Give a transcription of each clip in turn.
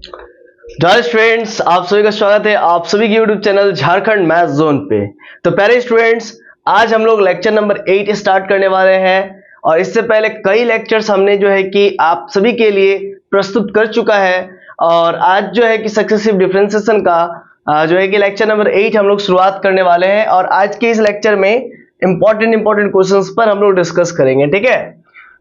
जय स्टूडेंट्स, आप सभी का स्वागत है आप सभी के YouTube channel Jharkhand math zone पे। तो प्यारे स्टूडेंट्स, आज हम लोग लेक्चर नंबर 8 स्टार्ट करने वाले हैं और इससे पहले कई लेक्चर्स हमने जो है कि आप सभी के लिए प्रस्तुत कर चुका है। और आज जो है कि सक्सेसिव डिफरेंशिएशन का जो है कि लेक्चर नंबर 8 हम लोग शुरुआत करने वाले हैं और आज के इस लेक्चर में इंपॉर्टेंट क्वेश्चंस पर हम लोग डिस्कस करेंगे। ठीक है,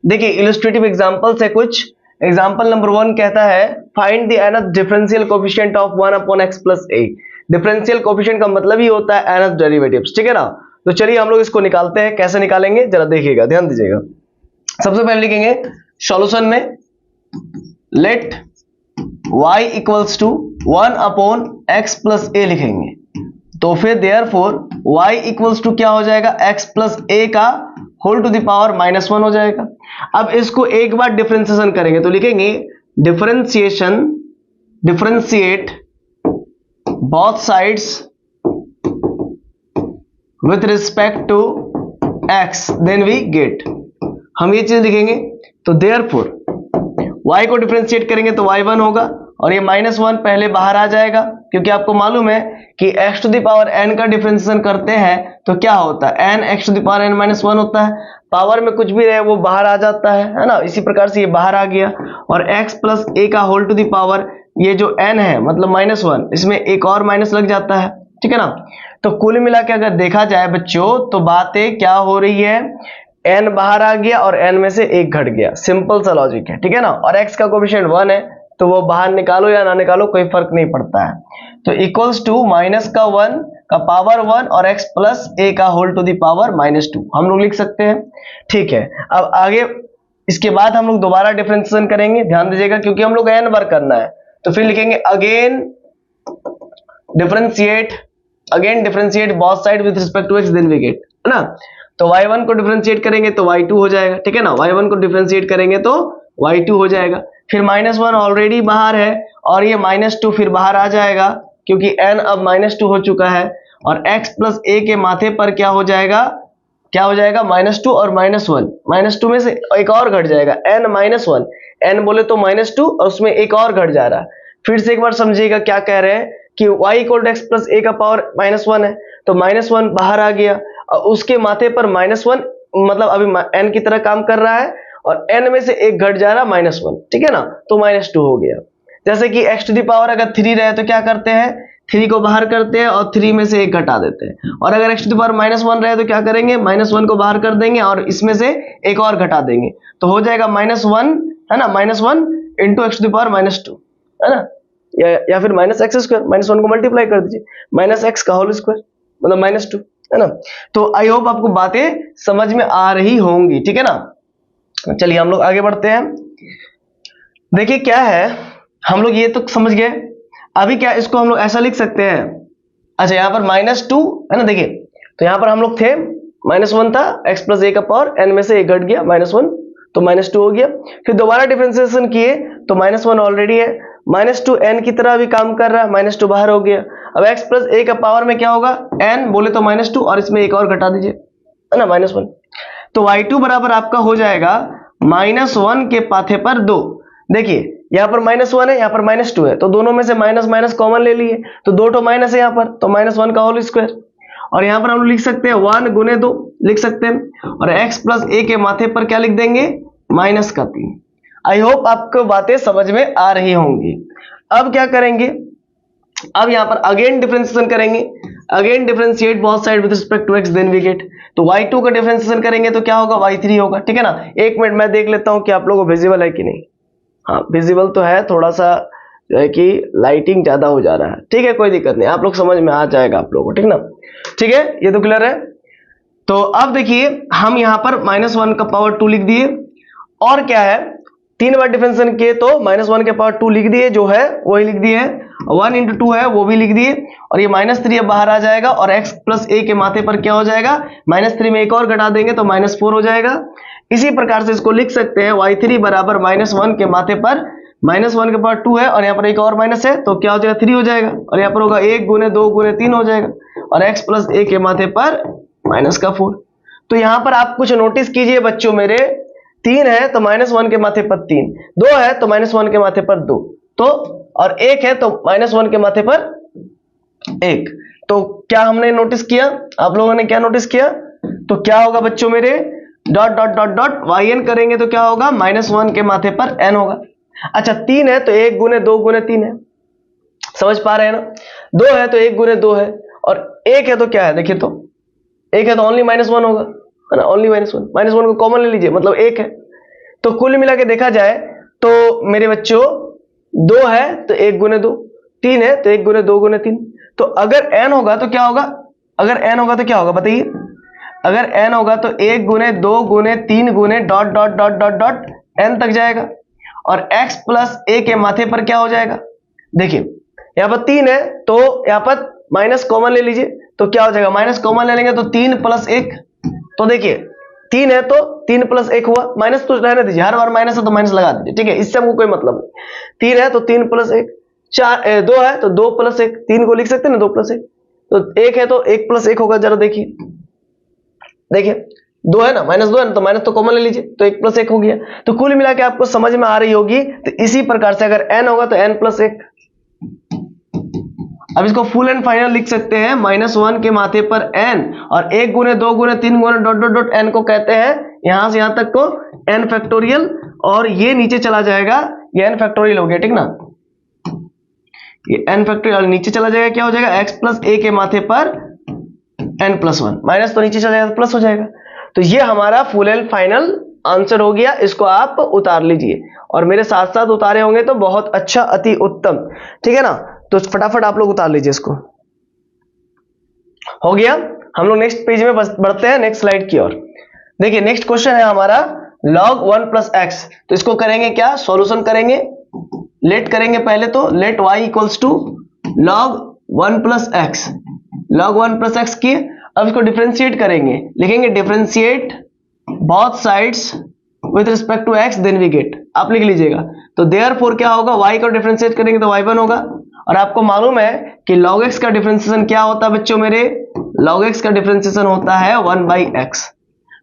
देखिए इलस्ट्रेटिव एग्जांपल्स है कुछ। एग्जाम्पल नंबर 1 कहता है find the nth differential coefficient of 1 upon x plus a। Differential coefficient का मतलब ही होता है nth डेरिवेटिव्स। ठीक है ना, तो चलिए हम लोग इसको निकालते हैं। कैसे निकालेंगे जरा देखिएगा, ध्यान दीजिएगा। सबसे पहले लिखेंगे सॉल्यूशन में let y equals to 1 upon x plus a लिखेंगे। तो फिर देयरफॉर y इक्वल्स टू क्या हो जाएगा, x प्लस a का होल टू द पावर -1 हो जाएगा। अब इसको एक बार डिफरेंशिएशन करेंगे तो लिखेंगे differentiate both sides with respect to x, then we get. हम ये चीज लिखेंगे तो देयरफॉर y को डिफरेंशिएट करेंगे तो y1 होगा और ये -1 पहले बाहर आ जाएगा, क्योंकि आपको मालूम है कि x to the power n का डिफरेंशिएशन करते हैं तो क्या होता है, n x to the power n -1 होता है। पावर में कुछ भी रहे वो बाहर आ जाता है ना। इसी प्रकार से ये बाहर आ गया और x प्लस a का होल टू द पावर ये जो n है मतलब -1, इसमें एक और माइनस लग जाता है। ठीक है ना, तो कुल मिला के अगर देखा जाए बच्चों तो बातें क्या हो रही है, n बाहर आ गया और n में से एक घट गया। सिंपल सा लॉजिक है। ठीक है ना, और x का कोएफिशिएंट 1 है तो वो बाहर निकालो या ना निकालो कोई फर्क नहीं पड़ता है। तो इक्वल्स टू माइनस का 1 का पावर 1 और x प्लस a का होल टू द पावर -2 हम लोग लिख सकते हैं। ठीक है, अब आगे इसके बाद हम लोग दोबारा डिफरेंशिएशन करेंगे, ध्यान दीजिएगा, क्योंकि हम लोग n बार करना है। तो फिर लिखेंगे again differentiate both side with respect to x, then we get, है ना। तो y1 को डिफरेंशिएट करेंगे तो y2 हो जाएगा। ठीक है ना, y1 को डिफरेंशिएट करेंगे तो y2 हो जाएगा। फिर -1 ऑलरेडी बाहर है और ये -2 फिर बाहर आ जाएगा, क्योंकि n अब -2 हो चुका है और x प्लस a के माथे पर क्या हो जाएगा -2 और -1 में से एक और घट जाएगा, n-1, n बोले तो -2 और उसमें एक और घट जा रहा है। फिर से एक बार समझिएगा क्या कह रहे हैं कि y equal to x plus a का पावर -1 है तो -1 बाहर आ गया और उसके माथे पर -1 मतलब अभी n की तरह काम कर रहा है और n में से एक घट जा रहा है -1। ठीक है ना, तो -2 हो गया। जैसे कि x टू द पावर अगर 3 रहे तो क्या करते हैं, 3 को बाहर करते हैं और 3 में से एक घटा देते हैं। और अगर x टू द पावर -1 रहे तो क्या करेंगे, -1 को बाहर कर देंगे और इसमें से एक और घटा देंगे तो हो जाएगा -1, है ना, -1 into x to the power -2, है ना, या फिर -x², -1 को मल्टीप्लाई कर दीजिए, -x का होल स्क्वायर मतलब -2, है ना। तो आई होप आपको बातें समझ में आ रही होंगी। ठीक है ना, चलिए हम लोग आगे बढ़ते हैं। देखिए क्या है, हम लोग ये तो समझ गए। अभी क्या इसको हम लोग ऐसा लिख सकते हैं, अच्छा यहाँ पर -2 है ना, देखिए तो यहाँ पर हम लोग थे -1 था, x प्लस a का पावर n में से एक घट गया -1 तो -2 हो गया। फिर दोबारा डिफरेंशिएशन किए तो -1 ऑलरेडी है, -2 n की तरह भी काम कर रहा है, -2 बाहर हो गया। अब x प्लस a का पावर में क्या होगा, n बोले तो -2 और इसमें एक और घटा दीजिए, है ना, -1। तो y2 बराबर आपका हो जाएगा -1 के पाथे पर 2। देखिए यहाँ पर -1 है, यहाँ पर -2 है, तो दोनों में से माइनस कॉमन ले लिए तो 2 तो माइनस है यहाँ पर, तो -1 का होल स्क्वायर। और यहाँ पर हम लिख सकते हैं 1 गुने 2 लिख सकते हैं और x प्लस a के माथे पर क्या लिख देंगे, -3। आई होप आपको बातें समझ में आ रही होंगी। अब क्या करेंगे, अब यहाँ पर अगेन डिफरेंशिएशन करेंगे, again differentiate both side with respect to x, then we get. तो y2 का डिफरेंशिएशन करेंगे तो क्या होगा, y3 होगा। ठीक है ना, एक मिनट मैं देख लेता हूँ कि आप लोगों को विजिबल है कि नहीं। हाँ विजिबल तो है, थोड़ा सा जो है कि लाइटिंग ज्यादा हो जा रहा है। ठीक है, कोई दिक्कत नहीं, आप लोग समझ में आ जाएगा आप लोगों को। ठीक ना, ठीक है, ये तो क्लियर है। तो अब देखिए हम यहाँ पर -1 का पावर 2 लिख दिए और क्या है, 3 बार डिफरेंशिएशन किए तो -1 के पावर 2 लिख दिए, जो है वही लिख दिए, 1 इंटू 2 है वो भी लिख दिए और ये -3 अब बाहर आ जाएगा और x प्लस a के माथे पर क्या हो जाएगा, -3 में एक और घटा देंगे तो -4 हो जाएगा। इसी प्रकार से इसको लिख सकते हैं y3 बराबर -1 के माथे पर -1 के पावर 2 है और यहाँ पर एक और माइनस है तो क्या हो जाएगा, 3 हो जाएगा और यहाँ पर होगा 1 गुने 2 गुने 3 हो जाएगा और x प्लस a के माथे पर -4। तो यहाँ पर आप कुछ नोटिस कीजिए बच्चों मेरे, 3 है तो -1 के माथे पर 3, 2 है तो -1 के माथे पर 2, तो और एक है तो -1 के माथे पर एक। तो क्या हमने नोटिस किया, आप लोगों ने क्या नोटिस किया, तो क्या होगा बच्चों मेरे, dot dot dot dot yn करेंगे तो क्या होगा, -1 के माथे पर n होगा। अच्छा 3 है तो 1 गुने 2 गुने 3 है, समझ पा रहे हैं ना। 2 है तो 1 गुने 2 है, और 1 है तो क्या है, देखिए तो 1 है तो ओनली -1 होगा, है ना, ओनली -1 को कॉमन ले लीजिए, मतलब 1 है। तो कुल मिला के देखा जाए तो मेरे बच्चों 2 है तो 1 गुने 2, 3 है तो 1 गुने 2 गुने 3। तो अगर n होगा तो क्या होगा, अगर n होगा तो क्या होगा बताइए, अगर n होगा तो 1 गुने 2 गुने 3 गुने dot dot dot dot dot n तक जाएगा, और x प्लस a के माथे पर क्या हो जाएगा, देखिए यहाँ पर 3 है तो यहाँ पर माइनस कॉमन ले लीजिए तो क्या हो जाएगा, माइनस कॉमन ले लेंगे तो 3 प्लस 1, तो देखिए 3 है तो 3 प्लस 1 हुआ, माइनस तो रहने दीजिए, हर बार माइनस है तो माइनस लगा दीजिए, ठीक है, इससे हमको कोई मतलब नहीं। 3 है तो 3 प्लस 1, 2 है तो 2 प्लस 1, 3 को लिख सकते हैं ना 2 प्लस 1, तो 1 है तो 1 प्लस 1 होगा, जरा देखिए, देखिए 2 है ना, -2 है ना, तो माइनस तो कॉमन ले लीजिए तो 1 प्लस 1 हो गया। तो कुल मिला के आपको समझ में आ रही होगी। तो इसी प्रकार से अगर n होगा तो n प्लस 1, अब इसको फुल एंड फाइनल लिख सकते हैं, -1 के माथे पर n, और 1 गुने 2 गुने 3 गुने डॉट डॉट डॉट n को कहते हैं यहां से यहां तक को n फैक्टोरियल, और ये नीचे चला जाएगा, ये n फैक्टोरियल हो गया, ठीक ना, ये n फैक्टोरियल नीचे चला जाएगा, क्या हो जाएगा, x प्लस a के माथे पर n प्लस 1, माइनस तो नीचे चला जाएगा तो प्लस हो जाएगा। तो ये हमारा फुल एंड फाइनल आंसर हो गया, इसको आप उतार लीजिए, और मेरे साथ साथ उतारे होंगे तो बहुत अच्छा, अति उत्तम, ठीक है ना। तो फटाफट आप लोग उतार लीजिए इसको, हो गया। हम लोग नेक्स्ट पेज में बढ़ते हैं, नेक्स्ट स्लाइड की ओर। देखिए नेक्स्ट क्वेश्चन है हमारा log 1 प्लस एक्स, तो इसको करेंगे क्या, सॉल्यूशन करेंगे, लेट करेंगे पहले, तो let y equals to log 1 plus x, log 1 plus x किए, अब इसको डिफरेंशिएट करेंगे, लिखेंगे differentiate both sides with respect to x, then we get, आप लिख लीजिएगा। तो देयरफॉर क्या होगा, y को डिफरेंशिएट करेंगे तो y1 होगा, और आपको मालूम है कि log x का डिफरेंशिएशन क्या होता है बच्चों मेरे, log x का डिफरेंशिएशन होता है 1/x।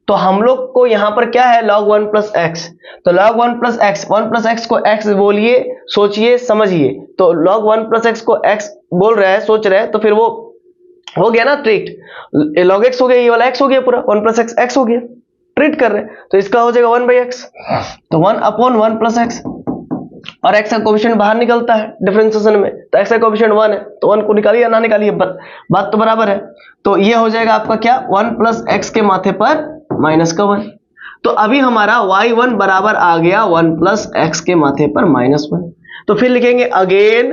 तो हम लोग को यहां पर क्या है, log 1 प्लस एक्स, तो log 1 plus x, 1 plus x को x बोलिए, सोचिए समझिए, तो log 1 प्लस एक्स को x बोल रहा है, सोच रहे हैं, तो फिर वो हो गया ना ट्रीट, log x हो गया, ये वाला x हो गया पूरा, 1 प्लस एक्स x हो गया, ट्रीट कर रहे हैं, तो इसका हो जाएगा 1/x, तो 1/1 प्लस एक्स, और x का कोएफिशिएंट बाहर निकलता है डिफरेंशिएशन में, तो x का कोएफिशिएंट 1 है, तो 1 को निकालिए या ना निकालिए, बात तो बराबर है। तो ये हो जाएगा आपका क्या, 1 प्लस एक्स के माथे पर माइनस का 1। तो अभी हमारा y1 बराबर आ गया 1 प्लस एक्स के माथे पर -1। तो फिर लिखेंगे again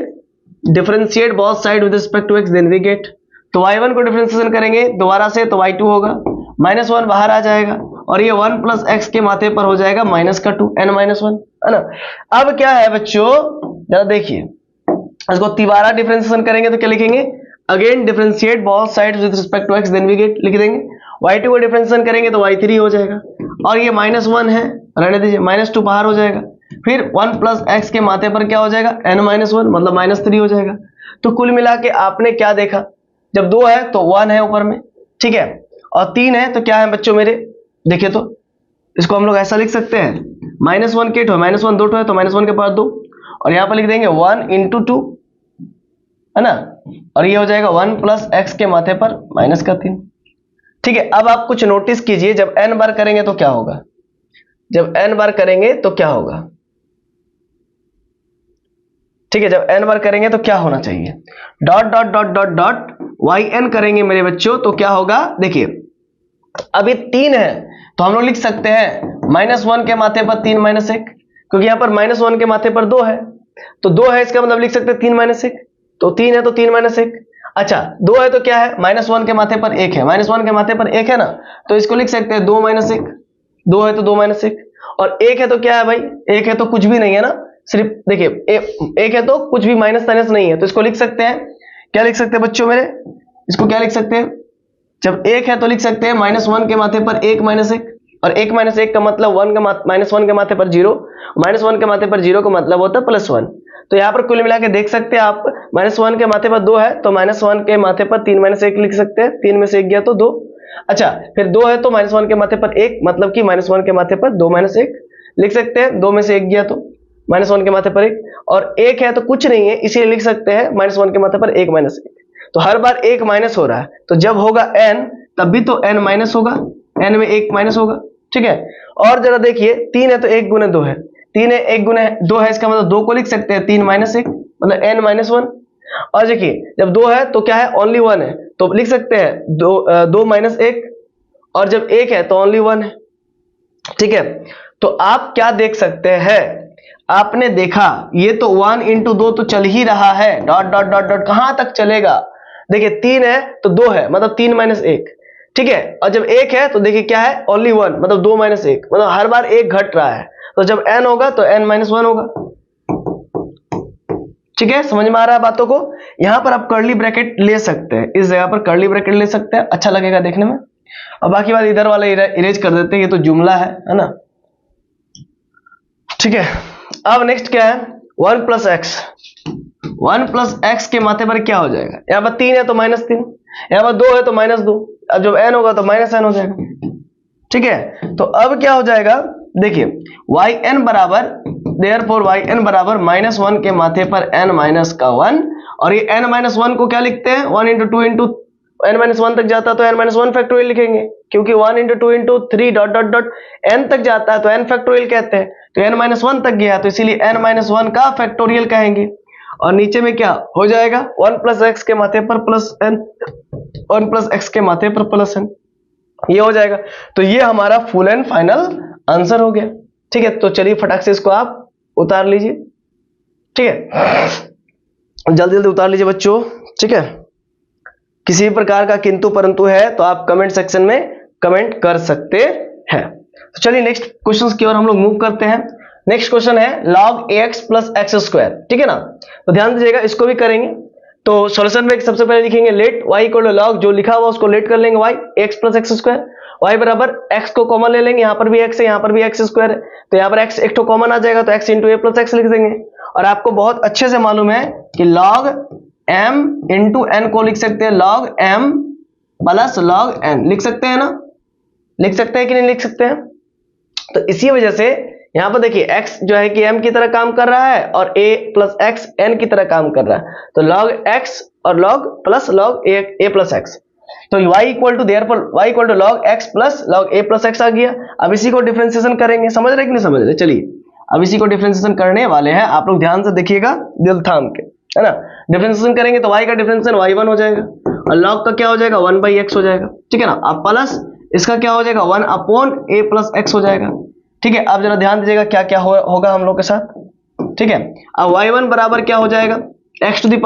differentiate both side with respect to x, then we get, तो y1 को डिफरेंशिएशन करेंगे दोबारा से तो y2 होगा, -1 बाहर आ जाएगा, और ये 1 प्लस एक्स के माथे पर हो जाएगा -2 n-1, है ना। अब क्या है बच्चों, जरा देखिए, इसको तिबारा डिफरेंशिएशन करेंगे तो क्या लिखेंगे, again differentiate both sides with respect to x, then we get, लिख देंगे। y2 को डिफरेंशिएशन करेंगे तो y3 हो जाएगा, और ये -1 है, रहने दीजिए, -2 बाहर हो जाएगा, फिर 1 प्लस एक्स के माथे पर क्या हो जाएगा, n-1, मतलब -3 हो जाएगा। तो कुल मिला के आपने क्या देखा, जब 2 है तो 1 है ऊपर में, ठीक है, और 3 है तो क्या है बच्चों मेरे, देखिए तो इसको हम लोग ऐसा लिख सकते हैं, -1 के ठो, -1 2 ठो है तो -1 के पास 2, और यहाँ पर लिख देंगे 1 × 2, है ना, और ये हो जाएगा 1 प्लस एक्स के माथे पर -3, ठीक है। अब आप कुछ नोटिस कीजिए, जब n बार करेंगे तो क्या होगा, जब n बार करेंगे तो क्या होगा, ठीक है, जब n बार करेंगे तो क्या होना चाहिए, dot dot dot dot dot yn करेंगे मेरे बच्चों तो क्या होगा, देखिए अभी 3 है तो हम लोग लिख सकते हैं -1 के माथे पर 3 - 1, क्योंकि यहाँ पर -1 के माथे पर 2 है, तो 2 है इसका मतलब लिख सकते हैं 3 - 1, तो 3 है तो 3 - 1, अच्छा 2 है तो क्या है, -1 के माथे पर 1 है, -1 के माथे पर 1 है ना, तो इसको लिख सकते हैं 2 - 1, 2 है तो 2 - 1, और 1 है तो क्या है भाई, 1 है तो कुछ भी नहीं है ना, सिर्फ देखिए 1 है तो कुछ भी माइनस ताइनस नहीं है, तो इसको लिख सकते हैं, क्या लिख सकते हैं बच्चों मेरे, इसको क्या लिख सकते हैं, जब 1 है तो लिख सकते हैं -1 के माथे पर 1 - 1, और 1 - 1 का मतलब -1 के माथे पर 0, -1 के माथे पर 0 का मतलब होता है +1। तो यहाँ पर कुल मिला के देख सकते हैं आप, -1 के माथे पर 2 है तो -1 के माथे पर 3 - 1 लिख सकते हैं, 3 में से 1 गया तो 2, अच्छा फिर 2 है तो -1 के माथे पर 1, मतलब कि -1 के माथे पर 2 - 1 लिख सकते हैं, 2 में से 1 गया तो -1 के माथे पर 1, और 1 है तो कुछ नहीं है, इसीलिए लिख सकते हैं -1 के माथे पर 1 -1। तो हर बार 1 माइनस हो रहा है, तो जब होगा n तब भी तो n माइनस होगा, n में 1 माइनस होगा, ठीक है। और जरा देखिए 3 है तो 1 गुने 2 है, 3 है 1 गुने 2 है, इसका मतलब 2 को लिख सकते हैं 3 - 1 मतलब n - 1। और देखिए जब 2 है तो क्या है, ओनली 1 है, तो लिख सकते हैं 2 - 1, और जब 1 है तो ओनली 1 है, ठीक है। तो आप क्या देख सकते हैं, आपने देखा ये तो 1 × 2 तो चल ही रहा है, डॉट डॉट डॉट डॉट कहां तक चलेगा, देखिए 3 है तो 2 है मतलब 3 - 1, ठीक है। और जब 1 है तो देखिए क्या है, ओनली 1 मतलब 2 - 1 मतलब हर बार 1 घट रहा है, तो जब n होगा तो n - 1 होगा, ठीक है। समझ में आ रहा है बातों को। यहां पर आप कर्ली ब्रैकेट ले सकते हैं, इस जगह पर कर्ली ब्रैकेट ले सकते हैं, अच्छा लगेगा देखने में। और बाकी बात इधर वाला इरेज कर देते हैं, ये तो जुमला है ना, ठीक है। अब नेक्स्ट क्या है, 1 + x, 1 + x के माथे पर क्या हो जाएगा, यहाँ पर 3 है तो -3, यहाँ पर 2 है तो -2, अब जब n होगा तो -n हो जाएगा, ठीक है। तो अब क्या हो जाएगा, देखिए yn बराबर, देयरफॉर yn बराबर -1 के माथे पर n - 1, और ये n - 1 को क्या लिखते हैं, 1 × 2 × n - 1 तक जाता है तो n - 1 फैक्टोरियल लिखेंगे, क्योंकि 1 × 2 × 3 डॉट डॉट डॉट n तक जाता है तो n फैक्टोरियल कहते हैं, तो n - 1 तक गया तो इसीलिए n - 1 का फैक्टोरियल कहेंगे। और नीचे में क्या हो जाएगा, 1 + x के माथे पर +n, 1 + x के माथे पर +n, ये हो जाएगा। तो ये हमारा फुल एंड फाइनल आंसर हो गया, ठीक है। तो चलिए फटाक से इसको आप उतार लीजिए, ठीक है, जल्दी जल्दी उतार लीजिए बच्चों, ठीक है। किसी भी प्रकार का किंतु परंतु है तो आप कमेंट सेक्शन में कमेंट कर सकते हैं। तो चलिए नेक्स्ट क्वेश्चंस की ओर हम लोग मूव करते हैं। नेक्स्ट क्वेश्चन है log ax + x², ठीक है ना। तो ध्यान दीजिएगा, इसको भी करेंगे। तो सॉल्यूशन में सबसे पहले लिखेंगे लेट y = log, जो लिखा हुआ उसको लेट कर लेंगे y, x + x², y बराबर x को कॉमन ले लेंगे, यहाँ पर भी x है यहाँ पर भी x² है, तो यहाँ पर x एक तो कॉमन आ जाएगा तो x × a + x लिख देंगे। और आपको बहुत अच्छे से मालूम है कि log m × n को लिख सकते हैं log m + log n, लिख सकते हैं ना, लिख सकते हैं कि नहीं लिख सकते हैं। तो इसी वजह से यहां पर देखिए x जो है कि m की तरह काम कर रहा है और a + x n की तरह काम कर रहा है, तो log x और log + log a + x, तो y = therefore y = log x + log a + x आ गया। अब इसी को डिफरेंशिएशन करेंगे, समझ रहे कि नहीं समझ रहे, चलिए अब इसी को डिफरेंशिएशन करने वाले हैं, आप लोग ध्यान से देखिएगा दिल थाम के, है ना। डिफरेंशिएशन करेंगे तो y का डिफरेंशिएशन y1 हो जाएगा, और log का क्या हो जाएगा 1/x हो जाएगा, ठीक है ना। अब प्लस इसका क्या हो जाएगा 1/a + x हो जाएगा, ठीक है। अब जरा ध्यान दीजिएगा क्या क्या होगा हम लोग के साथ, ठीक है। अब y1 बराबर क्या हो जाएगा, x⁴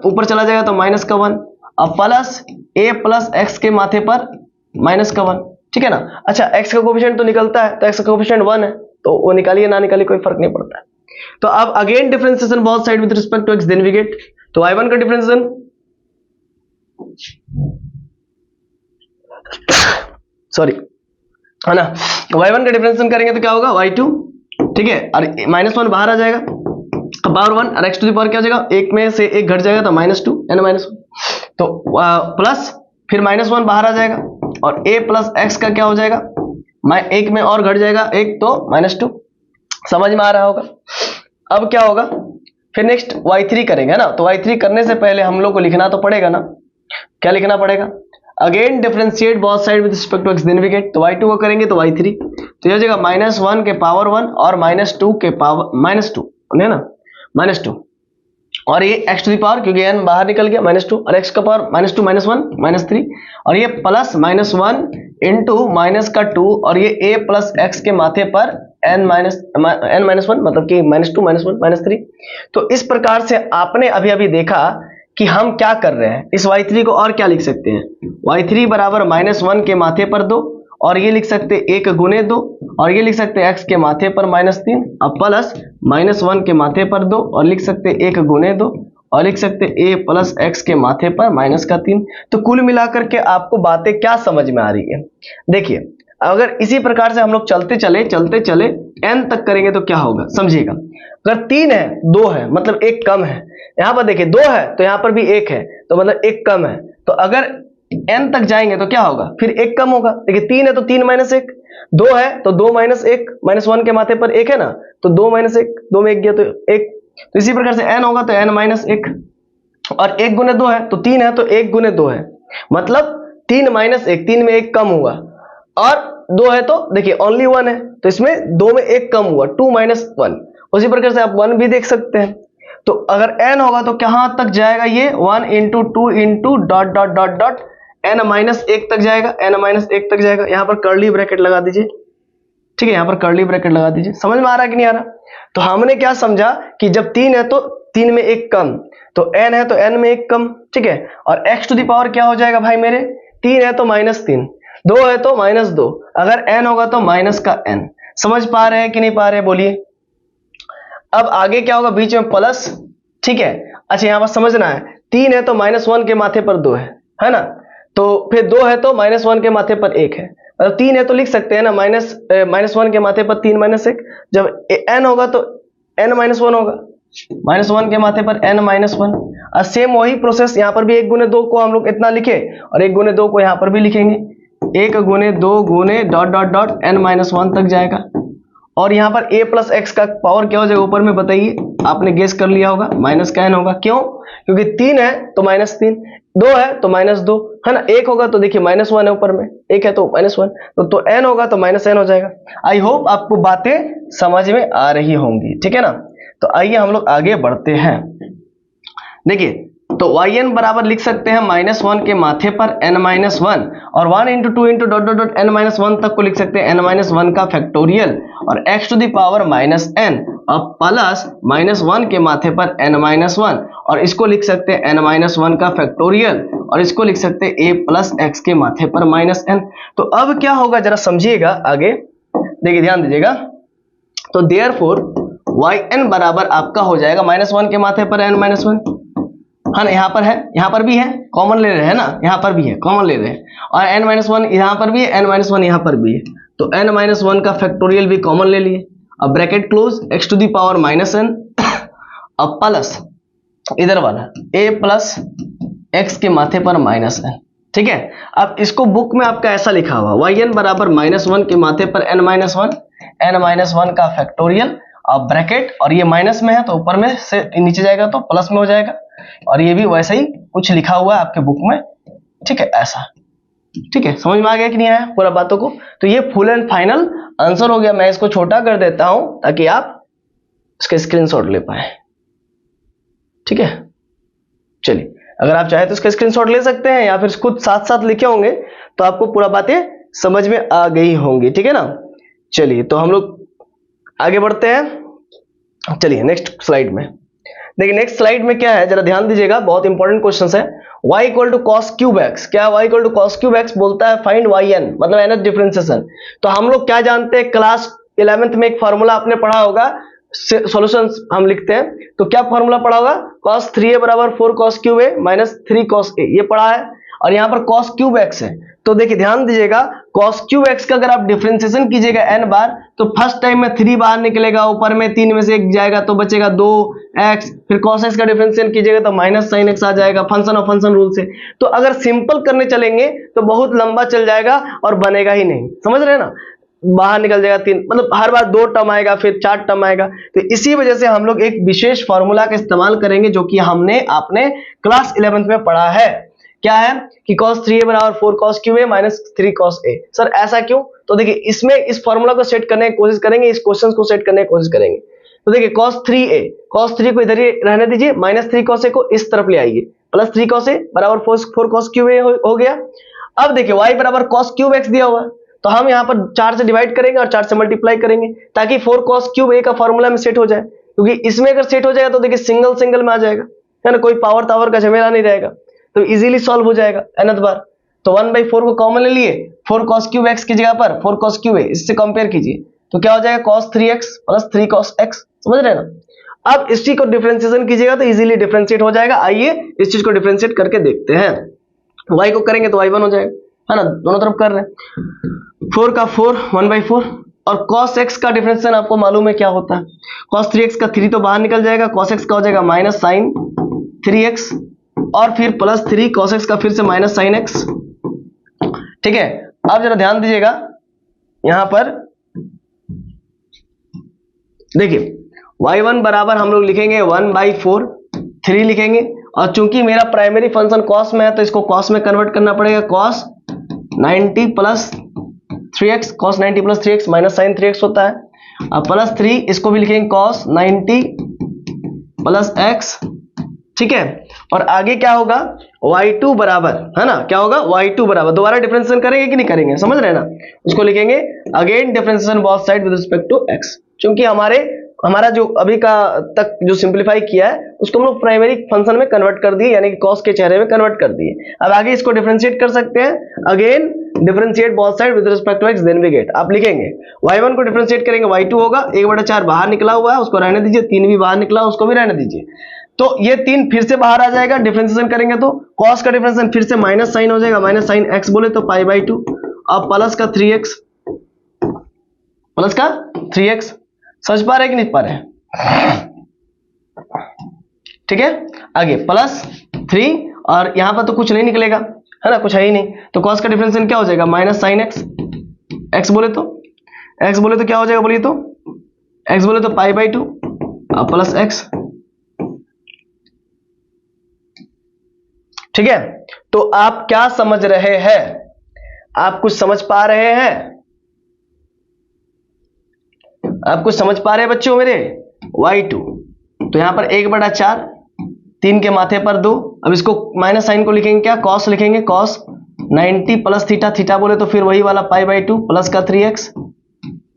ऊपर चला जाएगा तो -1, अब प्लस a + x के माथे पर -1, ठीक है ना। अच्छा x का कोफिशिएंट तो निकलता है, तो x का कोफिशिएंट 1 है, तो वो निकालिए ना निकालिए कोई फर्क नहीं पड़ता है। तो अब again differentiation both side with respect to x, then we get, तो y1 का डिफरेंशिएशन सॉरी है ना, y1 का डिफरेंशिएशन करेंगे तो क्या होगा y2, ठीक है, और -1 बाहर आ जाएगा, पावर 1 और x⁴ क्या हो जाएगा, 1 में से 1 घट जाएगा तो -2 n - 1, तो प्लस फिर -1 बाहर आ जाएगा, और a + x का क्या हो जाएगा, 1 में और घट जाएगा 1 तो -2, समझ में आ रहा होगा। अब क्या होगा, फिर नेक्स्ट y3 करेंगे, है ना। तो y3 करने से पहले हम लोग को लिखना तो पड़ेगा ना, क्या लिखना पड़ेगा, again differentiate both side with respect to x, then we get, तो y2 को करेंगे तो y3, तो ये हो जाएगा -1 के पावर 1 और -2 के पावर -2, है ना, -2, और ये x⁴ क्योंकि n बाहर निकल गया -2, और x का पावर -2 -1 -3, और ये प्लस -1 × -2, और ये a + x के माथे पर n - 1 मतलब कि -2 -1 -3। तो इस प्रकार से आपने अभी अभी देखा कि हम क्या कर रहे हैं, इस y3 को और क्या लिख सकते हैं, y3 बराबर -1 के माथे पर 2, और ये लिख सकते हैं 1 × 2, और ये लिख सकते हैं x के माथे पर -3, अब प्लस -1 के माथे पर 2, और लिख सकते हैं 1 × 2, और लिख सकते हैं a + x के माथे पर -3। तो कुल मिलाकर के आपको बातें क्या समझ में आ रही है, देखिए अगर इसी प्रकार से हम लोग चलते चले n तक करेंगे तो क्या होगा, समझिएगा। अगर 3 है 2 है मतलब 1 कम है, यहाँ पर देखिए 2 है तो यहाँ पर भी 1 है तो मतलब 1 कम है, तो अगर n तक जाएंगे तो क्या होगा, फिर एक कम होगा। देखिए 3 है तो 3 माइनस 1, 2 है तो 2 माइनस 1, -1 के माथे पर 1 है ना, तो 2 माइनस 1, 2 में 1 गया तो 1। तो इसी प्रकार से n होगा तो n माइनस 1, और 1 गुने 2 है तो 3 है तो 1 गुने 2 है, मतलब 3 माइनस 1, 3 में 1 कम हुआ, और 2 है तो देखिए ओनली 1 है तो इसमें 2 में 1 कम हुआ, 2 माइनस 1। उसी प्रकार से आप 1 भी देख सकते हैं। तो अगर n होगा तो कहां तक जाएगा ये, 1 into 2 into dot dot dot dot n minus 1 तक जाएगा, n माइनस 1 तक जाएगा। यहां पर कर्ली ब्रैकेट लगा दीजिए, ठीक है, यहां पर कर्ली ब्रैकेट लगा दीजिए। समझ में आ रहा है कि नहीं आ रहा? तो हमने क्या समझा कि जब 3 है तो 3 में 1 कम, तो n है तो n में 1 कम, ठीक है। और x टू द पावर क्या हो जाएगा भाई मेरे, 3 है तो -3, 2 है तो -2, अगर n होगा तो माइनस का n। समझ पा रहे हैं कि नहीं पा रहे हैं, बोलिए। अब आगे क्या होगा, बीच में प्लस, ठीक है। अच्छा यहां पर समझना है, 3 है तो -1 के माथे पर 2 है ना, तो फिर 2 है तो -1 के माथे पर 1 है, मतलब 3 है तो लिख सकते हैं ना -1 के माथे पर 3 माइनस 1। जब n होगा तो n माइनस 1 होगा, -1 के माथे पर n माइनस 1। और सेम वही प्रोसेस यहाँ पर भी 1 गुने 2 को हम लोग इतना लिखे और 1 गुने 2 को यहाँ पर भी लिखेंगे, 1 गुने 2 गुने dot dot dot n minus 1 तक जाएगा। और यहाँ पर a प्लस एक्स का पावर क्या हो जाएगा ऊपर में, बताइए, आपने गेस कर लिया होगा, माइनस का n होगा। क्यों? क्योंकि 3 है तो -3, 2 है तो -2 है ना, 1 होगा तो देखिए -1 है ऊपर में, 1 है तो -1, तो n होगा तो -n हो जाएगा। आई होप आपको बातें समझ में आ रही होंगी, ठीक है ना। तो आइए हम लोग आगे बढ़ते हैं। देखिए तो yn बराबर लिख सकते हैं -1 के माथे पर n-1, और 1 into 2 into dot dot dot n-1 तक को लिख सकते हैं n-1 का फैक्टोरियल, और x to the power -n और प्लस -1 के माथे पर n-1, और इसको लिख सकते हैं n-1 का फैक्टोरियल, और इसको लिख सकते हैं a प्लस एक्स के माथे पर -n। तो अब क्या होगा जरा समझिएगा आगे, देखिए ध्यान दीजिएगा। तो देयरफॉर yn बराबर आपका हो जाएगा -1 के माथे पर n-1, हाँ ना, यहाँ पर है, यहाँ पर भी है, कॉमन ले रहे हैं ना, यहाँ पर भी है, कॉमन ले रहे हैं, और n-1 यहाँ पर भी है, n-1 यहाँ पर भी है, तो n-1 का फैक्टोरियल भी कॉमन ले लिए। अब bracket close, x to the power -n अब प्लस इधर वाला a प्लस एक्स के माथे पर -n, ठीक है। अब इसको बुक में आपका ऐसा लिखा हुआ yn बराबर -1 के माथे पर n-1 का फैक्टोरियल, अब ब्रैकेट, और ये माइनस में है तो ऊपर में से नीचे जाएगा तो प्लस में हो जाएगा, और ये भी वैसे ही कुछ लिखा हुआ है आपके बुक में, ठीक है, ऐसा, ठीक है। समझ में आ गया कि नहीं आया पूरा बातों को? तो ये फुल एंड फाइनल आंसर हो गया। मैं इसको छोटा कर देता हूं ताकि आप इसका स्क्रीनशॉट ले पाए, ठीक है। चलिए, अगर आप चाहे तो इसका स्क्रीनशॉट ले सकते हैं, या फिर खुद साथ साथ लिखे होंगे तो आपको पूरा बातें समझ में आ गई होंगी, ठीक है ना। चलिए तो हम लोग आगे बढ़ते हैं। चलिए नेक्स्ट स्लाइड में देखिए, नेक्स्ट स्लाइड में क्या है जरा ध्यान दीजिएगा, बहुत इंपॉर्टेंट क्वेश्चन है। y equal to cos cube x, क्या y equal to cos cube x बोलता है फाइंड yn, मतलब nth डिफरेंशिएशन। तो हम लोग क्या जानते हैं, क्लास 11th में एक फॉर्मूला आपने पढ़ा होगा, सॉल्यूशंस हम लिखते हैं, तो क्या फॉर्मूला पढ़ा होगा, cos 3a बराबर 4 cos cube a minus 3 cos a, ये पढ़ा है। और यहाँ पर cos क्यूब x है, तो देखिए ध्यान दीजिएगा, cos क्यूब x का अगर आप डिफरेंशिएशन कीजिएगा n बार, तो फर्स्ट टाइम में 3 बाहर निकलेगा, ऊपर में 3 में से 1 जाएगा तो बचेगा 2x, फिर cos x का डिफरेंशिएशन कीजिएगा तो माइनस साइन x आ जाएगा, फंक्शन ऑफ फंक्शन रूल से। तो अगर सिंपल करने चलेंगे तो बहुत लंबा चल जाएगा और बनेगा ही नहीं, समझ रहे हैं ना, बाहर निकल जाएगा 3, मतलब हर बार 2 टर्म आएगा, फिर 4 टर्म आएगा। तो इसी वजह से हम लोग एक विशेष फॉर्मूला का इस्तेमाल करेंगे जो कि हमने आपने क्लास 11th में पढ़ा है। क्या है कि cos 3a बराबर 4 cos cube a minus 3 cos a। Sir ऐसा क्यों? तो देखिए इसमें इस फॉर्मूला को सेट करने की कोशिश करेंगे, इस क्वेश्चन को सेट करने की कोशिश करेंगे। तो देखिए cos 3 को इधर ही रहने दीजिए, माइनस 3 cos a को इस तरफ ले आइए, प्लस 3 cos a बराबर 4 cos क्यूब a हो गया। अब देखिए y बराबर cos क्यूब x दिया हुआ है, तो हम यहाँ पर 4 से डिवाइड करेंगे और 4 से मल्टीप्लाई करेंगे ताकि 4 cos क्यूब a का फॉर्मूला में सेट हो जाए, क्योंकि इसमें अगर सेट हो जाएगा तो देखिए सिंगल में आ जाएगा, है ना, कोई पावर टावर का झमेला नहीं रहेगा, तो इजीली सॉल्व हो जाएगा nth बार। तो 1/4 को कॉमन ले लिए, 4 cos क्यूब x की जगह पर 4 cos क्यूब a, इससे कंपेयर कीजिए तो क्या हो जाएगा cos 3x plus 3 cos x, समझ रहे हैं ना। अब इस चीज को डिफरेंशिएशन कीजिएगा तो इजीली डिफरेंशिएट हो जाएगा। आइए इस चीज को डिफरेंशिएट करके देखते हैं। y को करेंगे तो y1 हो जाएगा, है ना, दोनों तरफ कर रहे हैं, 4 का 4 1/4, और cos x का डिफरेंशिएशन आपको मालूम है क्या होता है, cos 3x का 3 तो बाहर निकल जाएगा, cos x का हो जाएगा माइनस साइन 3x, और फिर प्लस 3 cos x का फिर से माइनस साइन x, ठीक है, अब जरा ध्यान दीजिएगा यहां पर देखिए y1 बराबर हम लोग लिखेंगे 1/4 3 लिखेंगे, और चूंकि मेरा प्राइमरी फंक्शन कॉस में है तो इसको कॉस में कन्वर्ट करना पड़ेगा, cos 90 plus 3x, cos 90 plus 3x minus sine 3x होता है, अब प्लस 3 इसको भी लिखेंगे कॉस 90 प्लस x, ठीक है। और आगे क्या होगा y2 बराबर, है ना, क्या होगा y2 बराबर, दोबारा डिफरेंशिएशन करेंगे कि नहीं करेंगे, समझ रहे हैं ना, उसको लिखेंगे again differentiation both side with respect to x, क्योंकि हमारा जो अभी का तक जो सिंपलीफाई किया है उसको हम लोग प्राइमरी फंक्शन में कन्वर्ट कर दिए, यानी कि कॉस के चेहरे में कन्वर्ट कर दिए। अब आगे इसको डिफरेंशिएट कर सकते हैं, again differentiate both side with respect to x, then we get, आप लिखेंगे y1 को डिफरेंशिएट करेंगे y2 होगा, 1/4 बाहर निकला हुआ है उसको रहने दीजिए, 3 भी बाहर निकला उसको भी रहने दीजिए, तो ये 3 फिर से बाहर आ जाएगा, डिफरेंशिएशन करेंगे तो cos का डिफरेंशिएशन फिर से माइनस साइन हो जाएगा, माइनस साइन x बोले तो π/2, अब प्लस का 3x, प्लस का 3x, समझ पा रहे कि नहीं पा रहे, ठीक है। आगे प्लस 3 और यहां पर तो कुछ नहीं निकलेगा, है ना, कुछ है ही नहीं, तो cos का डिफरेंशिएशन क्या हो जाएगा माइनस साइन x, x बोले तो क्या हो जाएगा बोलिए तो, x बोले तो π/2 और प्लस x, ठीक है। तो आप क्या समझ रहे हैं, आप कुछ समझ पा रहे हैं, आप कुछ समझ पा रहे हैं बच्चों मेरे, y2 तो यहां पर 1/4 3 के माथे पर 2, अब इसको माइनस साइन को लिखेंगे क्या, cos लिखेंगे, cos 90 प्लस थीटा, थीटा बोले तो फिर वही वाला π/2 प्लस का 3x,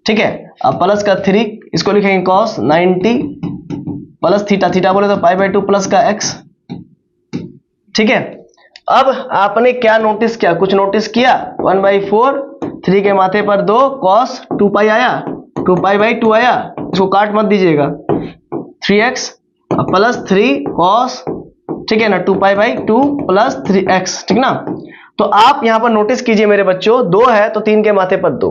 ठीक है, अब प्लस का 3 इसको लिखेंगे cos 90 प्लस थीटा, थीटा बोले तो π/2 प्लस का x, ठीक है। अब आपने क्या नोटिस किया, कुछ नोटिस किया, 1/4 3 के माथे पर 2 cos 2π आया, 2π/2 आया, इसको काट मत दीजिएगा, 3x प्लस 3 cos, ठीक है ना, 2π/2 प्लस 3x, ठीक ना। तो आप यहां पर नोटिस कीजिए मेरे बच्चों, 2 है तो 3 के माथे पर 2,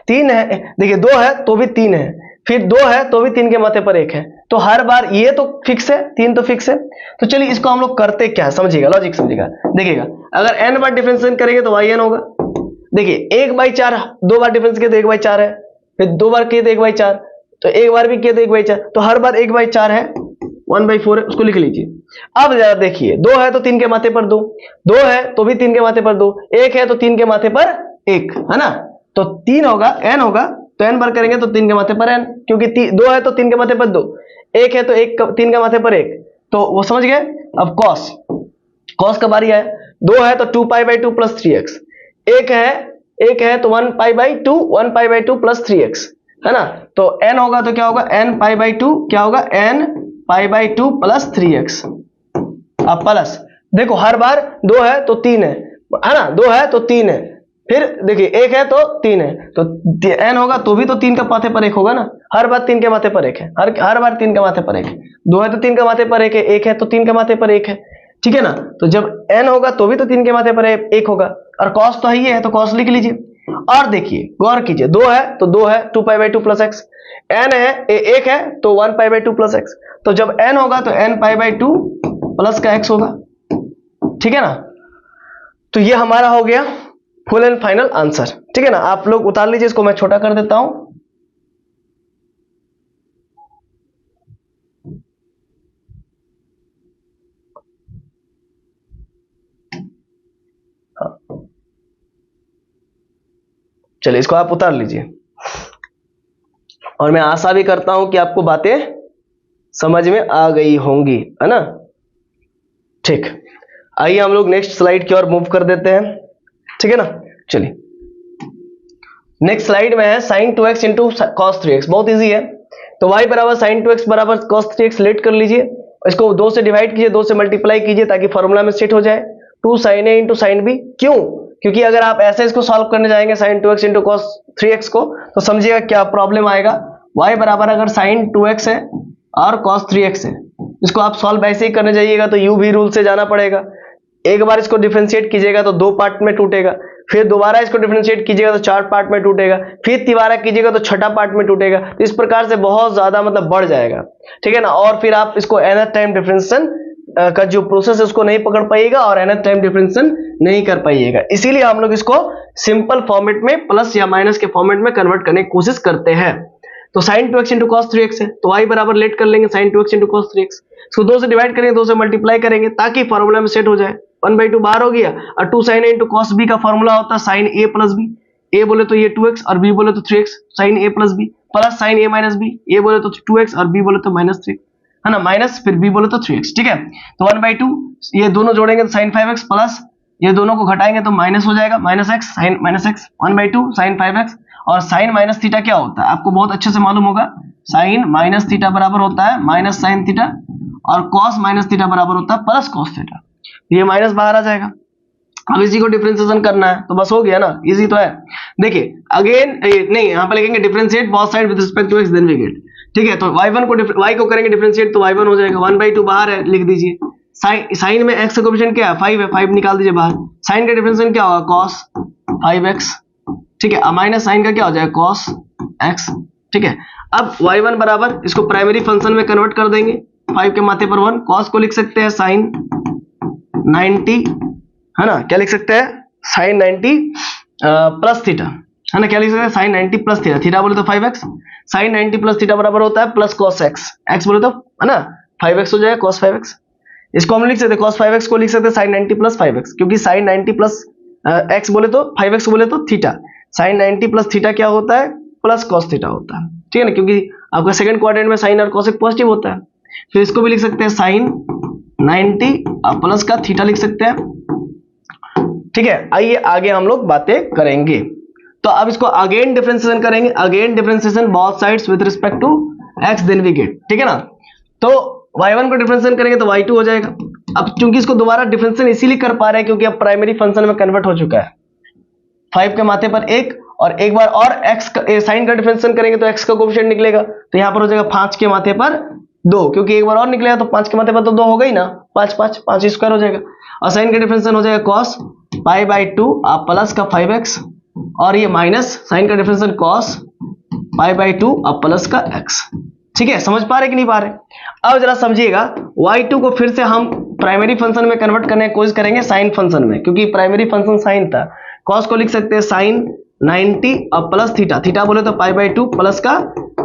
3 है, देखिए 2 है तो भी 3 है, फिर 2 है तो भी 3 के माथे पर 1 है, तो हर बार ये तो फिक्स है, 3 तो फिक्स है। तो चलिए इसको हम लोग करते क्या है, समझिएगा, लॉजिक समझिएगा, देखिएगा, अगर n बार डिफरेंशिएट करेंगे तो yn होगा, देखिए 1/4 2 बार डिफरेंस किया तो 1/4 है, फिर 2 बार किए तो 1/4, तो एक बार भी किए तो 1/4, तो हर बार 1/4 है, 1/4 है, उसको लिख लीजिए। अब जरा देखिए, 2 है तो 3 के माथे पर 2, 2 है तो भी 3 के माथे पर 2, 1 है तो 3 के माथे पर 1, है ना, तो 3 होगा, n होगा, तो n बार करेंगे तो 3 के माथे पर n, क्योंकि 2 है तो 3 के माथे पर 2, 1 है तो 3 के माथे पर 1, तो वो समझ गए। अब cos का बारी है, 2 है तो 2π/2 प्लस 3x, 1 है तो 1π/2 प्लस 3x, है ना, तो n होगा तो क्या होगा n π/2, क्या होगा n π/2 प्लस 3x, अब प्लस, देखो हर बार 2 है तो 3 है ना, 2 है तो 3 है, फिर देखिए 1 है तो 3 है, तो n होगा तो भी तो 3 के माथे पर 1 होगा ना, हर बार 3 के माथे पर 1 है, हर बार 3 के माथे पर 1 है, 2 है तो 3 के माथे पर 1 है, 1 है तो 3 के माथे पर 1 है, ठीक है ना, तो जब n होगा तो भी तो 3 के माथे पर 1 होगा, और cos तो है तो cos लिख लीजिए। और देखिए गौर कीजिए, 2 है तो 2 है 2π/2 प्लस x, n है 1 है तो 1π/2 प्लस x, तो जब n होगा तो n π/2 प्लस का x होगा, ठीक है ना। तो ये हमारा हो गया फुल एंड फाइनल आंसर, ठीक है ना। आप लोग उतार लीजिए, इसको मैं छोटा कर देता हूं, चलिए इसको आप उतार लीजिए, और मैं आशा भी करता हूं कि आपको बातें समझ में आ गई होंगी, है ना। ठीक, आइए हम लोग नेक्स्ट स्लाइड की ओर मूव कर देते हैं, ठीक है ना। चलिए नेक्स्ट स्लाइड में है sin 2x into cos 3x, बहुत इजी है। तो y बराबर sin 2x बराबर cos 3x लेट कर लीजिए, इसको 2 से डिवाइड कीजिए, 2 से मल्टीप्लाई कीजिए ताकि फॉर्मूला में सेट हो जाए, 2 sin a into sin b। क्यों? क्योंकि अगर आप ऐसे इसको सॉल्व करने जाएंगे sin 2x into cos 3x को, तो समझिएगा क्या प्रॉब्लम आएगा। y बराबर अगर sin 2x है और cos 3x है, इसको आप सॉल्व ऐसे ही करने जाइएगा तो u भी रूल से जाना पड़ेगा। एक बार इसको डिफरेंशिएट कीजिएगा तो 2 पार्ट में टूटेगा, फिर दोबारा इसको डिफरेंशिएट कीजिएगा तो 4 पार्ट में टूटेगा, फिर तिबारा कीजिएगा तो 6ठा पार्ट में टूटेगा। तो इस प्रकार से बहुत ज्यादा मतलब बढ़ जाएगा, ठीक है ना। और फिर आप इसको nth टाइम डिफरेंशिएशन का जो प्रोसेस है उसको नहीं पकड़ पाइएगा और nth टाइम डिफरेंशिएशन नहीं कर पाइएगा। इसीलिए हम लोग इसको सिंपल फॉर्मेट में प्लस या माइनस के फॉर्मेट में कन्वर्ट करने की कोशिश करते हैं। तो sin 2x into cos 3x है, तो y बराबर लेट कर लेंगे sin 2x into cos 3x, इसको 2 से डिवाइड करेंगे, 2 से मल्टीप्लाई करेंगे ताकि फॉर्मूला में सेट हो जाए। 1/2 बाहर हो गया और 2 sin a into cos b का फॉर्मूला होता है sin a plus b, a बोले तो ये 2x और b बोले तो 3x, sin a plus b plus sin a minus b, a बोले तो 2x और b बोले तो माइनस 3, है ना, माइनस फिर b बोले तो 3x, ठीक है। तो 1/2 ये दोनों जोड़ेंगे तो sin 5x प्लस ये दोनों को घटाएंगे तो माइनस हो जाएगा, minus x sin minus x 1/2 sin 5x, और sin माइनस थीटा क्या होता है आपको बहुत अच्छे से मालूम होगा, sin माइनस थीटा बराबर होता है माइनस sin थीटा और cos माइनस थीटा बराबर होता है प्लस cos थीटा, ये माइनस बाहर आ जाएगा। अब इसी को डिफरेंशिएशन करना है तो बस हो गया ना, इजी तो है। देखिए अगेन नहीं, यहाँ पर लिखेंगे differentiate both side with respect to x then we get, ठीक है। तो y1 को y को करेंगे डिफरेंशिएट तो y1 हो जाएगा, 1/2 बाहर है लिख दीजिए, साइन में x का कोएफिशिएंट क्या है 5 है, 5 निकाल दीजिए बाहर, साइन का डिफरेंशिएशन क्या होगा cos 5x, ठीक है, माइनस साइन का क्या हो जाएगा cos x, ठीक है। अब y1 बराबर इसको प्राइमरी फंक्शन में कन्वर्ट कर देंगे, 5 के माथे पर 1, cos को लिख सकते हैं sin 90, है ना, क्या लिख सकते हैं sin 90 प्लस थीटा, है ना, क्या लिख सकते हैं sin 90 प्लस थीटा, थीटा बोले तो 5x, sin 90 प्लस थीटा बराबर होता है प्लस cos x, x बोले तो है ना 5x हो जाएगा cos 5x, इसको हम लिख सकते हैं cos 5x को लिख सकते हैं sin 90 प्लस 5x, क्योंकि sin 90 प्लस x बोले तो 5x बोले तो थीटा, sin 90 प्लस थीटा क्या होता है प्लस cos थीटा होता है, ठीक है ना, क्योंकि आपका सेकंड क्वाड्रेंट में sin और cos पॉजिटिव होता है। फिर इसको भी लिख सकते हैं sin 90 और प्लस का थीटा लिख सकते हैं, ठीक है। आइए आगे हम लोग बातें करेंगे। तो अब इसको अगेन डिफरेंशिएशन करेंगे, again differentiation both sides with respect to x then we get, ठीक है ना। तो y1 को डिफरेंशिएशन करेंगे तो y2 हो जाएगा। अब क्योंकि इसको दोबारा डिफरेंशिएशन इसीलिए कर पा रहे हैं क्योंकि अब प्राइमरी फंक्शन में कन्वर्ट हो चुका है, 5 के माथे पर 1 और एक बार और x का साइन का डिफरेंशिएशन करेंगे तो x का कोएफिशिएंट निकलेगा, तो यहाँ पर हो जाएगा 5 के माथे पर 2, क्योंकि एक बार और निकलेगा तो 5 के माथे पर तो 2 हो गई ना, 5 स्क्वायर हो जाएगा, और साइन का डिफरेंशिएशन हो जाएगा cos π/2 और प्लस का 5x, और ये माइनस साइन का डिफरेंशिएशन cos π/2 और प्लस का x, ठीक है। समझ पा रहे कि नहीं पा रहे? अब जरा समझिएगा, y2 को फिर से हम प्राइमरी फंक्शन में कन्वर्ट करने की कोशिश करेंगे साइन फंक्शन में, क्योंकि प्राइमरी फंक्शन साइन था। cos को लिख सकते हैं sin 90 और प्लस थीटा, थीटा बोले तो π/2 प्लस का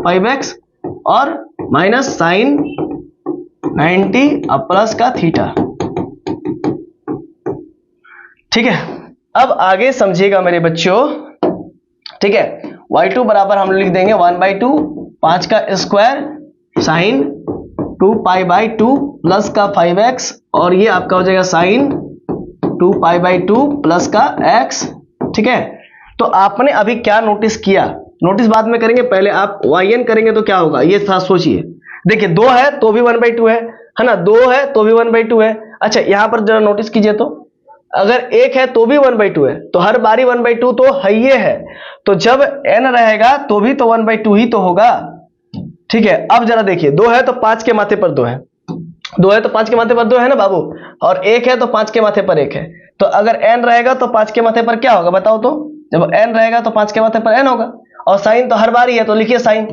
5x और माइनस साइन 90 और प्लस का थीटा, ठीक है। अब आगे समझिएगा मेरे बच्चों, ठीक है। y2 बराबर हम लिख देंगे 1/2 5 का स्क्वायर साइन 2π/2 प्लस का 5x, और ये आपका हो जाएगा साइन 2π/2 प्लस का x, ठीक है। तो आपने अभी क्या नोटिस किया, नोटिस बाद में करेंगे, पहले आप yn करेंगे तो क्या होगा ये था, सोचिए। देखिए 2 है तो भी 1/2 है ना, 2 है तो भी 1/2 है। अच्छा यहां पर जरा नोटिस कीजिए, तो अगर 1 है तो भी 1/2 है, तो हर बारी 1/2 तो है ही है, तो जब n रहेगा तो भी तो 1/2 ही तो होगा, ठीक है। अब जरा देखिए 2 है तो 5 के माथे पर 2 है, 2 है तो 5 के माथे पर 2 है ना बाबू, और 1 है तो 5 के माथे पर 1 है, तो अगर n रहेगा तो 5 के माथे पर क्या होगा बताओ, तो जब n रहेगा तो 5 के माथे पर n होगा, और साइन तो हर बार ही है तो लिखिए साइन।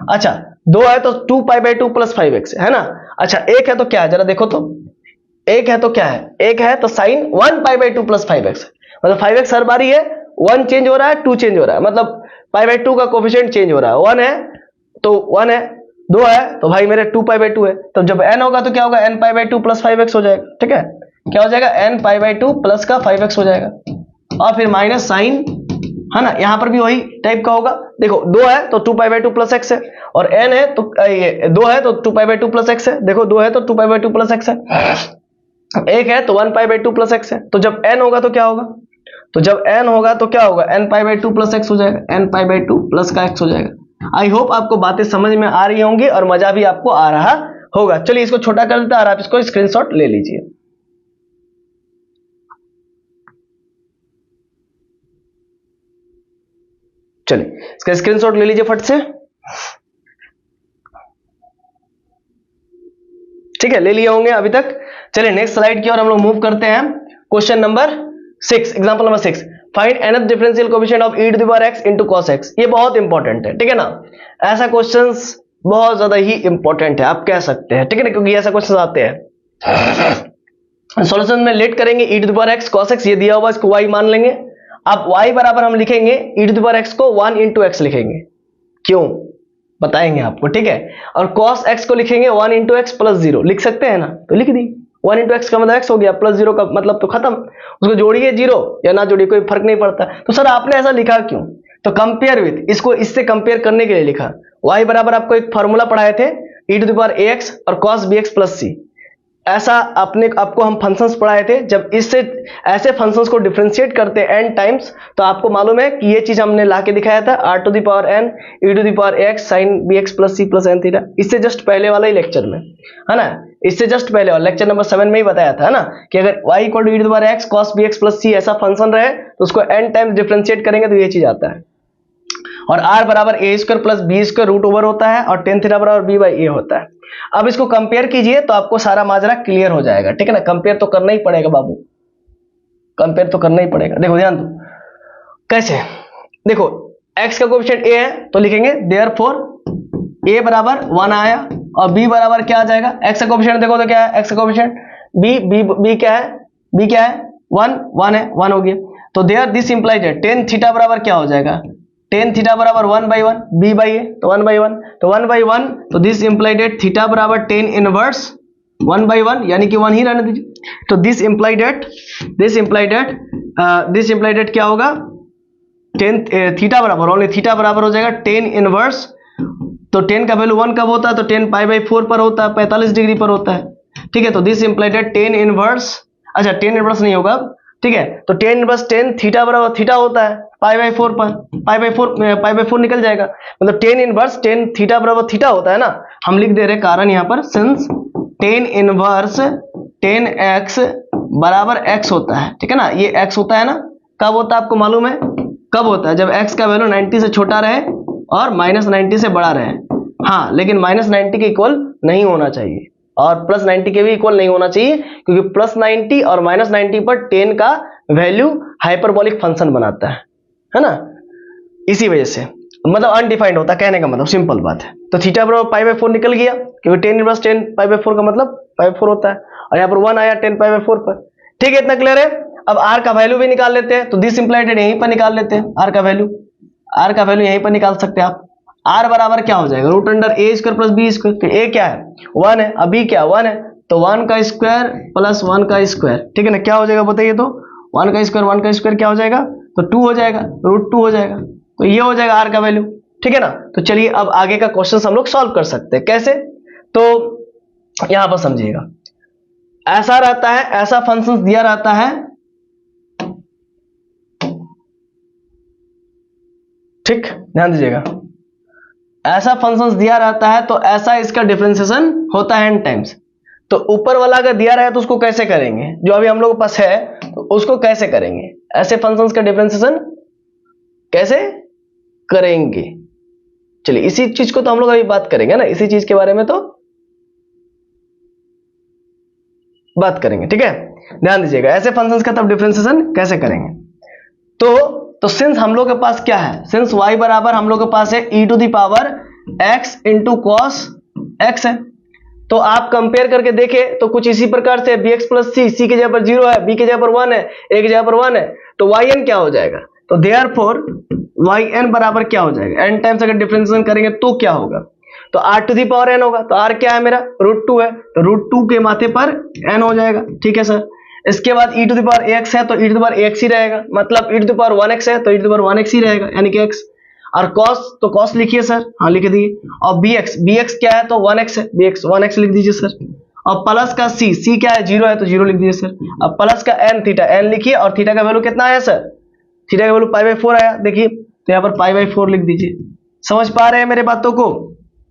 अच्छा 2 है तो 2π/2 प्लस 5x है ना। अच्छा 1 है तो क्या है जरा देखो, तो 1 है तो क्या है, 1 है तो साइन 1π/2 प्लस 5x, मतलब 5x हर बार ही है, 1 चेंज हो रहा है 2 चेंज हो रहा है, मतलब π/2 का कोएफिशिएंट चेंज हो रहा है, 1 है तो 1 है, 2 है तो भाई मेरे 2π/2 है, तो जब n होगा तो क्या होगा n π/2 प्लस 5x हो जाएगा, ठीक है। क्या हो जाएगा n π/2 प्लस का 5x हो जाएगा, और फिर माइनस साइन, है ना, यहां पर भी वही टाइप का होगा। देखो 2 है तो 2π/2 प्लस x है, और n है तो 2 है तो 2π/2 प्लस x है, देखो 2 है तो 2π/2 प्लस x है, 1 है तो 1π/2 प्लस x है, तो जब n होगा तो क्या होगा, तो जब n होगा तो क्या होगा nπ/2 प्लस x हो जाएगा, nπ/2 प्लस का x हो जाएगा। आई होप आपको बातें समझ में आ रही होंगी और मजा भी आपको आ रहा होगा। चलिए इसको छोटा कर देते हैं और आप इसको स्क्रीनशॉट ले लीजिए। चलिए इसका स्क्रीनशॉट ले लीजिए फट से, ठीक है, ले लिए होंगे अभी तक। चलिए नेक्स्ट स्लाइड की ओर हम लोग मूव करते हैं। Question number 6, example number 6, find nth differential coefficient of e to the power x into cos x। ये बहुत इंपॉर्टेंट है, ठीक है ना, ऐसा क्वेश्चंस बहुत ज्यादा ही इंपॉर्टेंट है आप कह सकते हैं, ठीक है ना, क्योंकि ऐसा क्वेश्चन आते हैं। सॉल्यूशन में लेट करेंगे e to the power x cos x, ये दिया हुआ इसको y मान लेंगे। अब y बराबर हम लिखेंगे e to the power x को 1 इंटू एक्स लिखेंगे, क्यों बताएंगे आपको, ठीक है। और cos x को लिखेंगे 1 इंटू एक्स प्लस 0, लिख सकते हैं ना, तो लिख दी। 1 इंटू एक्स का मतलब x हो गया, प्लस 0 का मतलब तो खत्म, उसको जोड़िए 0 या ना जोड़िए कोई फर्क नहीं पड़ता। तो सर आपने ऐसा लिखा क्यों, तो कंपेयर विथ, इसको इससे कंपेयर करने के लिए लिखा। y बराबर आपको एक फॉर्मूला पढ़ाए थे e to the power ax और cos bx प्लस c, ऐसा आपको हम फंक्शंस पढ़ाए थे। जब इससे ऐसे फंक्शंस को डिफरेंशिएट करते हैं n टाइम्स, तो आपको मालूम है कि ये चीज हमने लाके दिखाया था r to the power n e to the power x sin bx plus c plus n theta. इससे जस्ट पहले वाला ही लेक्चर में है ना, इससे जस्ट पहले वाला लेक्चर नंबर 7 में ही बताया था ना कि अगर y equal to e to the power x cos bx plus c ऐसा फंक्शन रहे तो उसको n टाइम्स डिफरेंशिएट करेंगे तो ये चीज आता है। और r बराबर a square plus b square root over होता है और टेन थीटा बराबर b बाई a होता है। अब इसको कंपेयर कीजिए तो आपको सारा माजरा क्लियर हो जाएगा, ठीक है ना। कंपेयर तो करना ही पड़ेगा बाबू, कंपेयर तो करना ही पड़ेगा। देखो ध्यान दो कैसे, देखो x का कोएफिशिएंट a है तो लिखेंगे देयरफॉर a बराबर 1 आया और b बराबर क्या आ जाएगा, x का कोएफिशिएंट देखो तो क्या है, x का कोएफिशिएंट b क्या है, b क्या है 1 है, 1 हो गया। तो देयर दिस इंप्लाइज है टेन थीटा बराबर क्या हो जाएगा, टेन थीटा बराबर 1/1 b बाई ए, तो 1/1, तो 1/1, तो दिस इंप्लाइड एट थीटा बराबर टेन इनवर्स 1/1 यानी कि 1 ही रहने दीजिए। तो दिस इंप्लाइड एट क्या होगा, टेन थीटा बराबर ओनली थीटा बराबर हो जाएगा टेन इनवर्स, तो टेन का वैल्यू 1 कब होता है, तो टेन π/4 पर होता है, 45 डिग्री पर होता है, ठीक है। तो this implied at tan inverse, अच्छा टेन इनवर्स नहीं होगा, ठीक है। तो टेन इनवर्स टेन थीटा बराबर थीटा होता है π/4 पर, π/4 निकल जाएगा, मतलब टेन इनवर्स टेन थीटा बराबर थीटा होता है ना। हम लिख दे रहे कारण यहाँ पर, since ten inverse ten x बराबर एक्स होता है, ठीक है ना। ये एक्स होता है ना, कब होता है आपको मालूम है, कब होता है, जब एक्स का वैल्यू 90 से छोटा रहे और -90 से बड़ा रहे। हाँ, लेकिन -90 के इक्वल नहीं होना चाहिए और +90 के भी इक्वल नहीं होना चाहिए, क्योंकि +90 और -90 पर टेन का वैल्यू हाइपरबोलिक फंक्शन बनाता है ना। इसी वजह से मतलब अनडिफाइंड होता है, कहने का मतलब सिंपल बात है। तो थीटा बराबर π/4 निकल गया, क्योंकि टेन इनवर्स टेन π/4 का मतलब π/4 होता है, और यहाँ पर 1 आया टेन π/4 पर, ठीक है। इतना क्लियर है। अब r का वैल्यू भी निकाल लेते हैं, तो दिस इंप्लाइड यहीं पर निकाल लेते हैं, r का वैल्यू यहीं पर निकाल सकते हैं आप। r बराबर क्या हो जाएगा, root under a square plus b square, तो a क्या है 1 है, अब b क्या 1 है, तो 1 का स्क्वायर प्लस 1 का स्क्वायर, ठीक है ना। क्या हो जाएगा बताइए, तो 1 का स्क्वायर क्या हो जाएगा, तो 2 हो जाएगा, रूट 2 हो जाएगा, तो ये हो जाएगा r का वैल्यू, ठीक है ना। तो चलिए अब आगे का क्वेश्चन हम लोग सॉल्व कर सकते हैं, कैसे, तो यहां पर समझिएगा। ऐसा रहता है, ऐसा फंक्शन दिया रहता है, ठीक, ध्यान दीजिएगा। ऐसा फंक्शन दिया रहता है तो ऐसा इसका डिफरेंशिएशन होता है n टाइम्स। तो ऊपर वाला अगर दिया रहा है तो उसको कैसे करेंगे, जो अभी हम लोग के पास है तो उसको कैसे करेंगे, ऐसे फंक्शंस का डिफरेंशिएशन कैसे करेंगे। चलिए इसी चीज को तो हम लोग अभी बात करेंगे ना, इसी चीज के बारे में तो बात करेंगे, ठीक है। ध्यान दीजिएगा, ऐसे फंक्शंस का तब डिफरेंशिएशन कैसे करेंगे। तो सिंस हम लोग के पास क्या है, सिंस y बराबर हम लोग के पास है e to the power x into cos x है, तो आप कंपेयर करके देखें तो कुछ इसी प्रकार से bx प्लस c की जगह पर 0 है, b की जगह पर 1 है, a की जगह पर 1 है, तो yn क्या हो जाएगा, तो देयरफॉर yn बराबर क्या हो जाएगा, n टाइम्स अगर डिफरेंशिएशन करेंगे तो क्या होगा, तो r to the power n होगा, तो r क्या है मेरा √2 है, तो √2 के माथे पर n हो जाएगा, ठीक है सर। इसके बाद e to the power ax है तो e to the power ax ही रहेगा, मतलब e to the power 1x है तो e to the power 1x ही रहेगा, यानी कि x। और cos, तो cos लिखिए सर, हाँ लिख दिए। और bx क्या है, तो 1x है, bx 1x लिख दीजिए सर। और प्लस का c क्या है 0 है तो 0 लिख दीजिए सर। अब प्लस का n थीटा, n लिखिए, और थीटा का वैल्यू कितना आया सर, थीटा का वैल्यू π/4 आया, देखिए तो यहाँ पर π/4 लिख दीजिए। समझ पा रहे हैं मेरे बातों को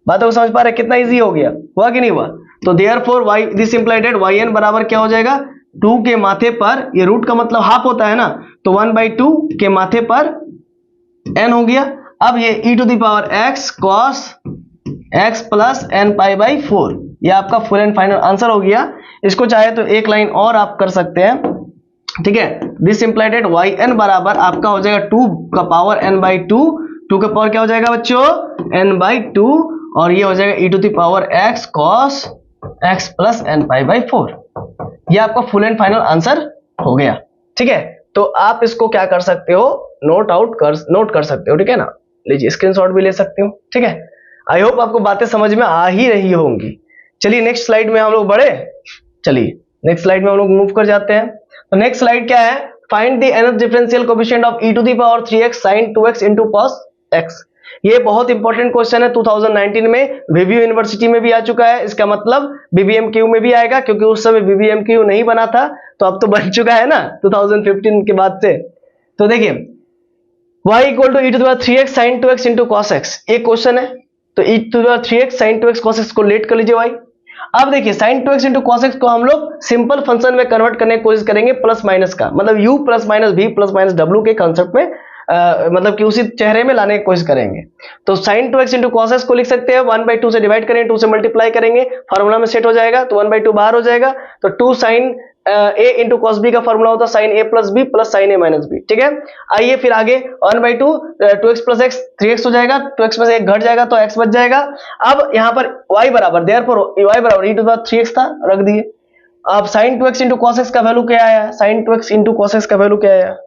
समझ पा रहे हैं, कितना इजी हो गया, हुआ कि नहीं हुआ। तो therefore this implied at yn बराबर क्या हो जाएगा, 2 के माथे पर, ये रूट का मतलब हाफ होता है ना, तो 1/2 के माथे पर n हो गया। अब ये e to the power x cos x plus n π/4, ये आपका फुल एंड फाइनल आंसर हो गया। इसको चाहे तो एक लाइन और आप कर सकते हैं, ठीक है। दिस इंप्लाइड एट yn बराबर आपका हो जाएगा 2 का पावर n/2, 2 का पावर क्या हो जाएगा बच्चों n/2, और ये हो जाएगा e to the power x cos x plus n pi by 4। ये आपका फुल एंड फाइनल आंसर हो गया। ठीक है, तो आप इसको क्या कर सकते हो, नोट कर सकते हो। ठीक है ना, लीजिए स्क्रीनशॉट भी ले सकते हो। ठीक है, आई होप आपको बातें समझ में आ ही रही होंगी। चलिए नेक्स्ट स्लाइड में हम लोग बढ़े। चलिए नेक्स्ट स्लाइड में हम लोग मूव कर जाते हैं। तो नेक्स्ट स्लाइड क्या है, find the nth differential coefficient of e to the power 3x sin 2x into cos x। ये बहुत इंपॉर्टेंट क्वेश्चन है, 2019 में वीवीयू यूनिवर्सिटी में भी आ चुका है। इसका मतलब बीबीएमक्यू में भी आएगा, क्योंकि उस समय बीबीएमक्यू नहीं बना था, तो अब तो बन चुका है ना 2015 के बाद से। तो देखिए y equal to e to the power 3x sin 2x into cos x, ये क्वेश्चन है। तो e to the power 3x sin 2x cos x को लेट कर लीजिए y। अब देखिए sin 2x into cos x को हम लोग सिंपल फंक्शन में कन्वर्ट करने की कोशिश करेंगे, प्लस माइनस का मतलब u plus minus v plus minus w के कंसेप्ट में, मतलब कि उसी चेहरे में लाने की कोशिश करेंगे। तो sin 2x into cos x को लिख सकते हैं 1/2 से डिवाइड करेंगे, 2 से मल्टीप्लाई करेंगे, फार्मूला में सेट हो जाएगा, तो 1/2 बाहर हो जाएगा। तो 2 sin a into cos b का फार्मूला होता है sin a plus b plus sin a minus b। ठीक है, आइए फिर आगे 1/2 2x प्लस x 3x हो जाएगा, 2x में से 1 घट जाएगा तो x बच जाएगा। अब यहाँ पर y बराबर देयरफॉर y बराबर e to the power 3x था, रख दिए। अब sin 2x into cos x का वैल्यू क्या आया, sin 2x into cos x का वैल्यू क्या आया,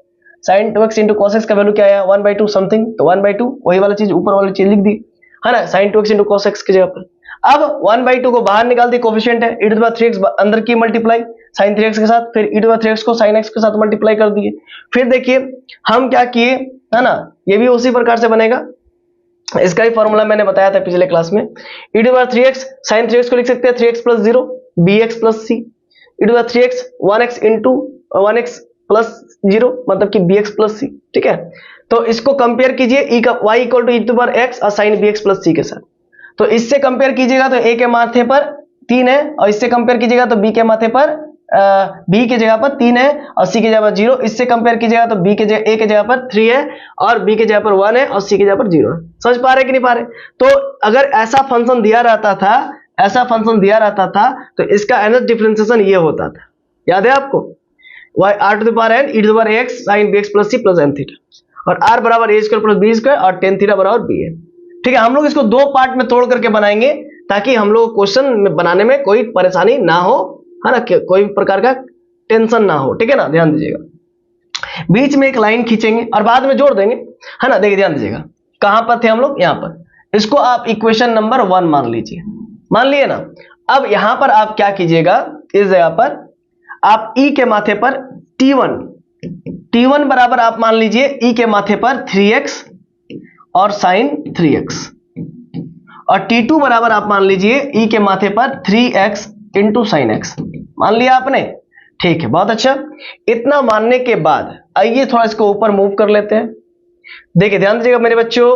sin 2x into cos x का वैल्यू क्या आया 1/2 समथिंग, तो 1/2 वही वाला चीज ऊपर वाली चीज लिख दी है ना, sin 2x into cos x की जगह पर। अब 1/2 को बाहर निकाल दी, कोफिशिएंट है e to the power 3x अंदर की मल्टीप्लाई sin 3x के साथ, फिर e to the power 3x को sin x के साथ मल्टीप्लाई कर दिए। फिर देखिए हम क्या किए है ना, ये भी उसी प्रकार से बनेगा, इसका ही फॉर्मूला मैंने बताया था पिछले क्लास में। e to the power 3x sin 3x को लिख सकते हैं 3x plus 0 bx plus c, e to the power 3x 1x into 1x plus 0 मतलब कि bx प्लस c। ठीक है, तो इसको कंपेयर कीजिए y equal to e to the power x और sin bx प्लस c के साथ। तो इससे कंपेयर कीजिएगा तो a के माथे पर 3 है, और इससे कंपेयर कीजिएगा तो b के माथे पर b के जगह पर 3 है और c के जगह पर 0। इससे कंपेयर कीजिएगा तो b के जगह a के जगह पर 3 है और b के जगह पर 1 है और c के जगह पर 0 है। समझ पा रहे कि नहीं पा रहे? तो अगर ऐसा फंक्शन दिया रहता था, तो इसका nth डिफरेंशिएशन ये होता था, याद है आपको, y r to the power n e to the power x sin bx plus c plus n theta, और r बराबर a square plus b square और tan थीटा बराबर b है। ठीक है, हम लोग इसको दो पार्ट में तोड़ करके बनाएंगे ताकि हम लोग क्वेश्चन बनाने में कोई परेशानी ना हो, है ना, कोई प्रकार का टेंशन ना हो। ठीक है ना, ध्यान दीजिएगा। बीच में एक लाइन खींचेंगे और बाद में जोड़ देंगे, है ना। देखिए ध्यान दीजिएगा, कहां पर थे हम लोग, यहां पर। इसको आप इक्वेशन नंबर 1 मान लीजिए, मान लिए ना। अब यहां पर आप क्या कीजिएगा, इस जगह पर आप e के माथे पर t1 बराबर आप मान लीजिए e के माथे पर 3x और sin 3x, और t2 बराबर आप मान लीजिए e के माथे पर 3x इंटू sin x। मान लिया आपने, ठीक है, बहुत अच्छा। इतना मानने के बाद आइए थोड़ा इसको ऊपर मूव कर लेते हैं। देखिए ध्यान दीजिएगा मेरे बच्चों,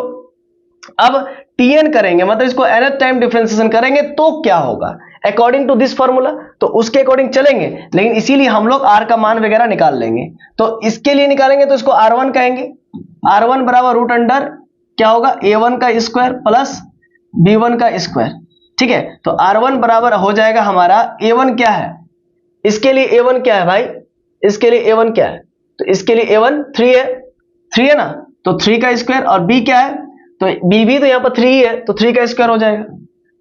अब tn करेंगे मतलब इसको nth टाइम डिफरेंशिएशन करेंगे तो क्या होगा, अकॉर्डिंग टू दिस फॉर्मूला, तो उसके अकॉर्डिंग चलेंगे, लेकिन इसीलिए हम लोग r का मान वगैरह निकाल लेंगे। तो इसके लिए निकालेंगे तो इसको r1 कहेंगे, r1 बराबर रूट अंडर क्या होगा, a1 का स्क्वायर प्लस b1 का स्क्वायर। ठीक है, तो r1 बराबर हो जाएगा हमारा a1 क्या है, इसके लिए a1 क्या है भाई, इसके लिए a1 क्या है, तो इसके लिए a1 3 है ना, तो 3 का स्क्वायर, और b क्या है, तो b भी तो यहाँ पर 3 है, तो 3 का स्क्वायर हो जाएगा,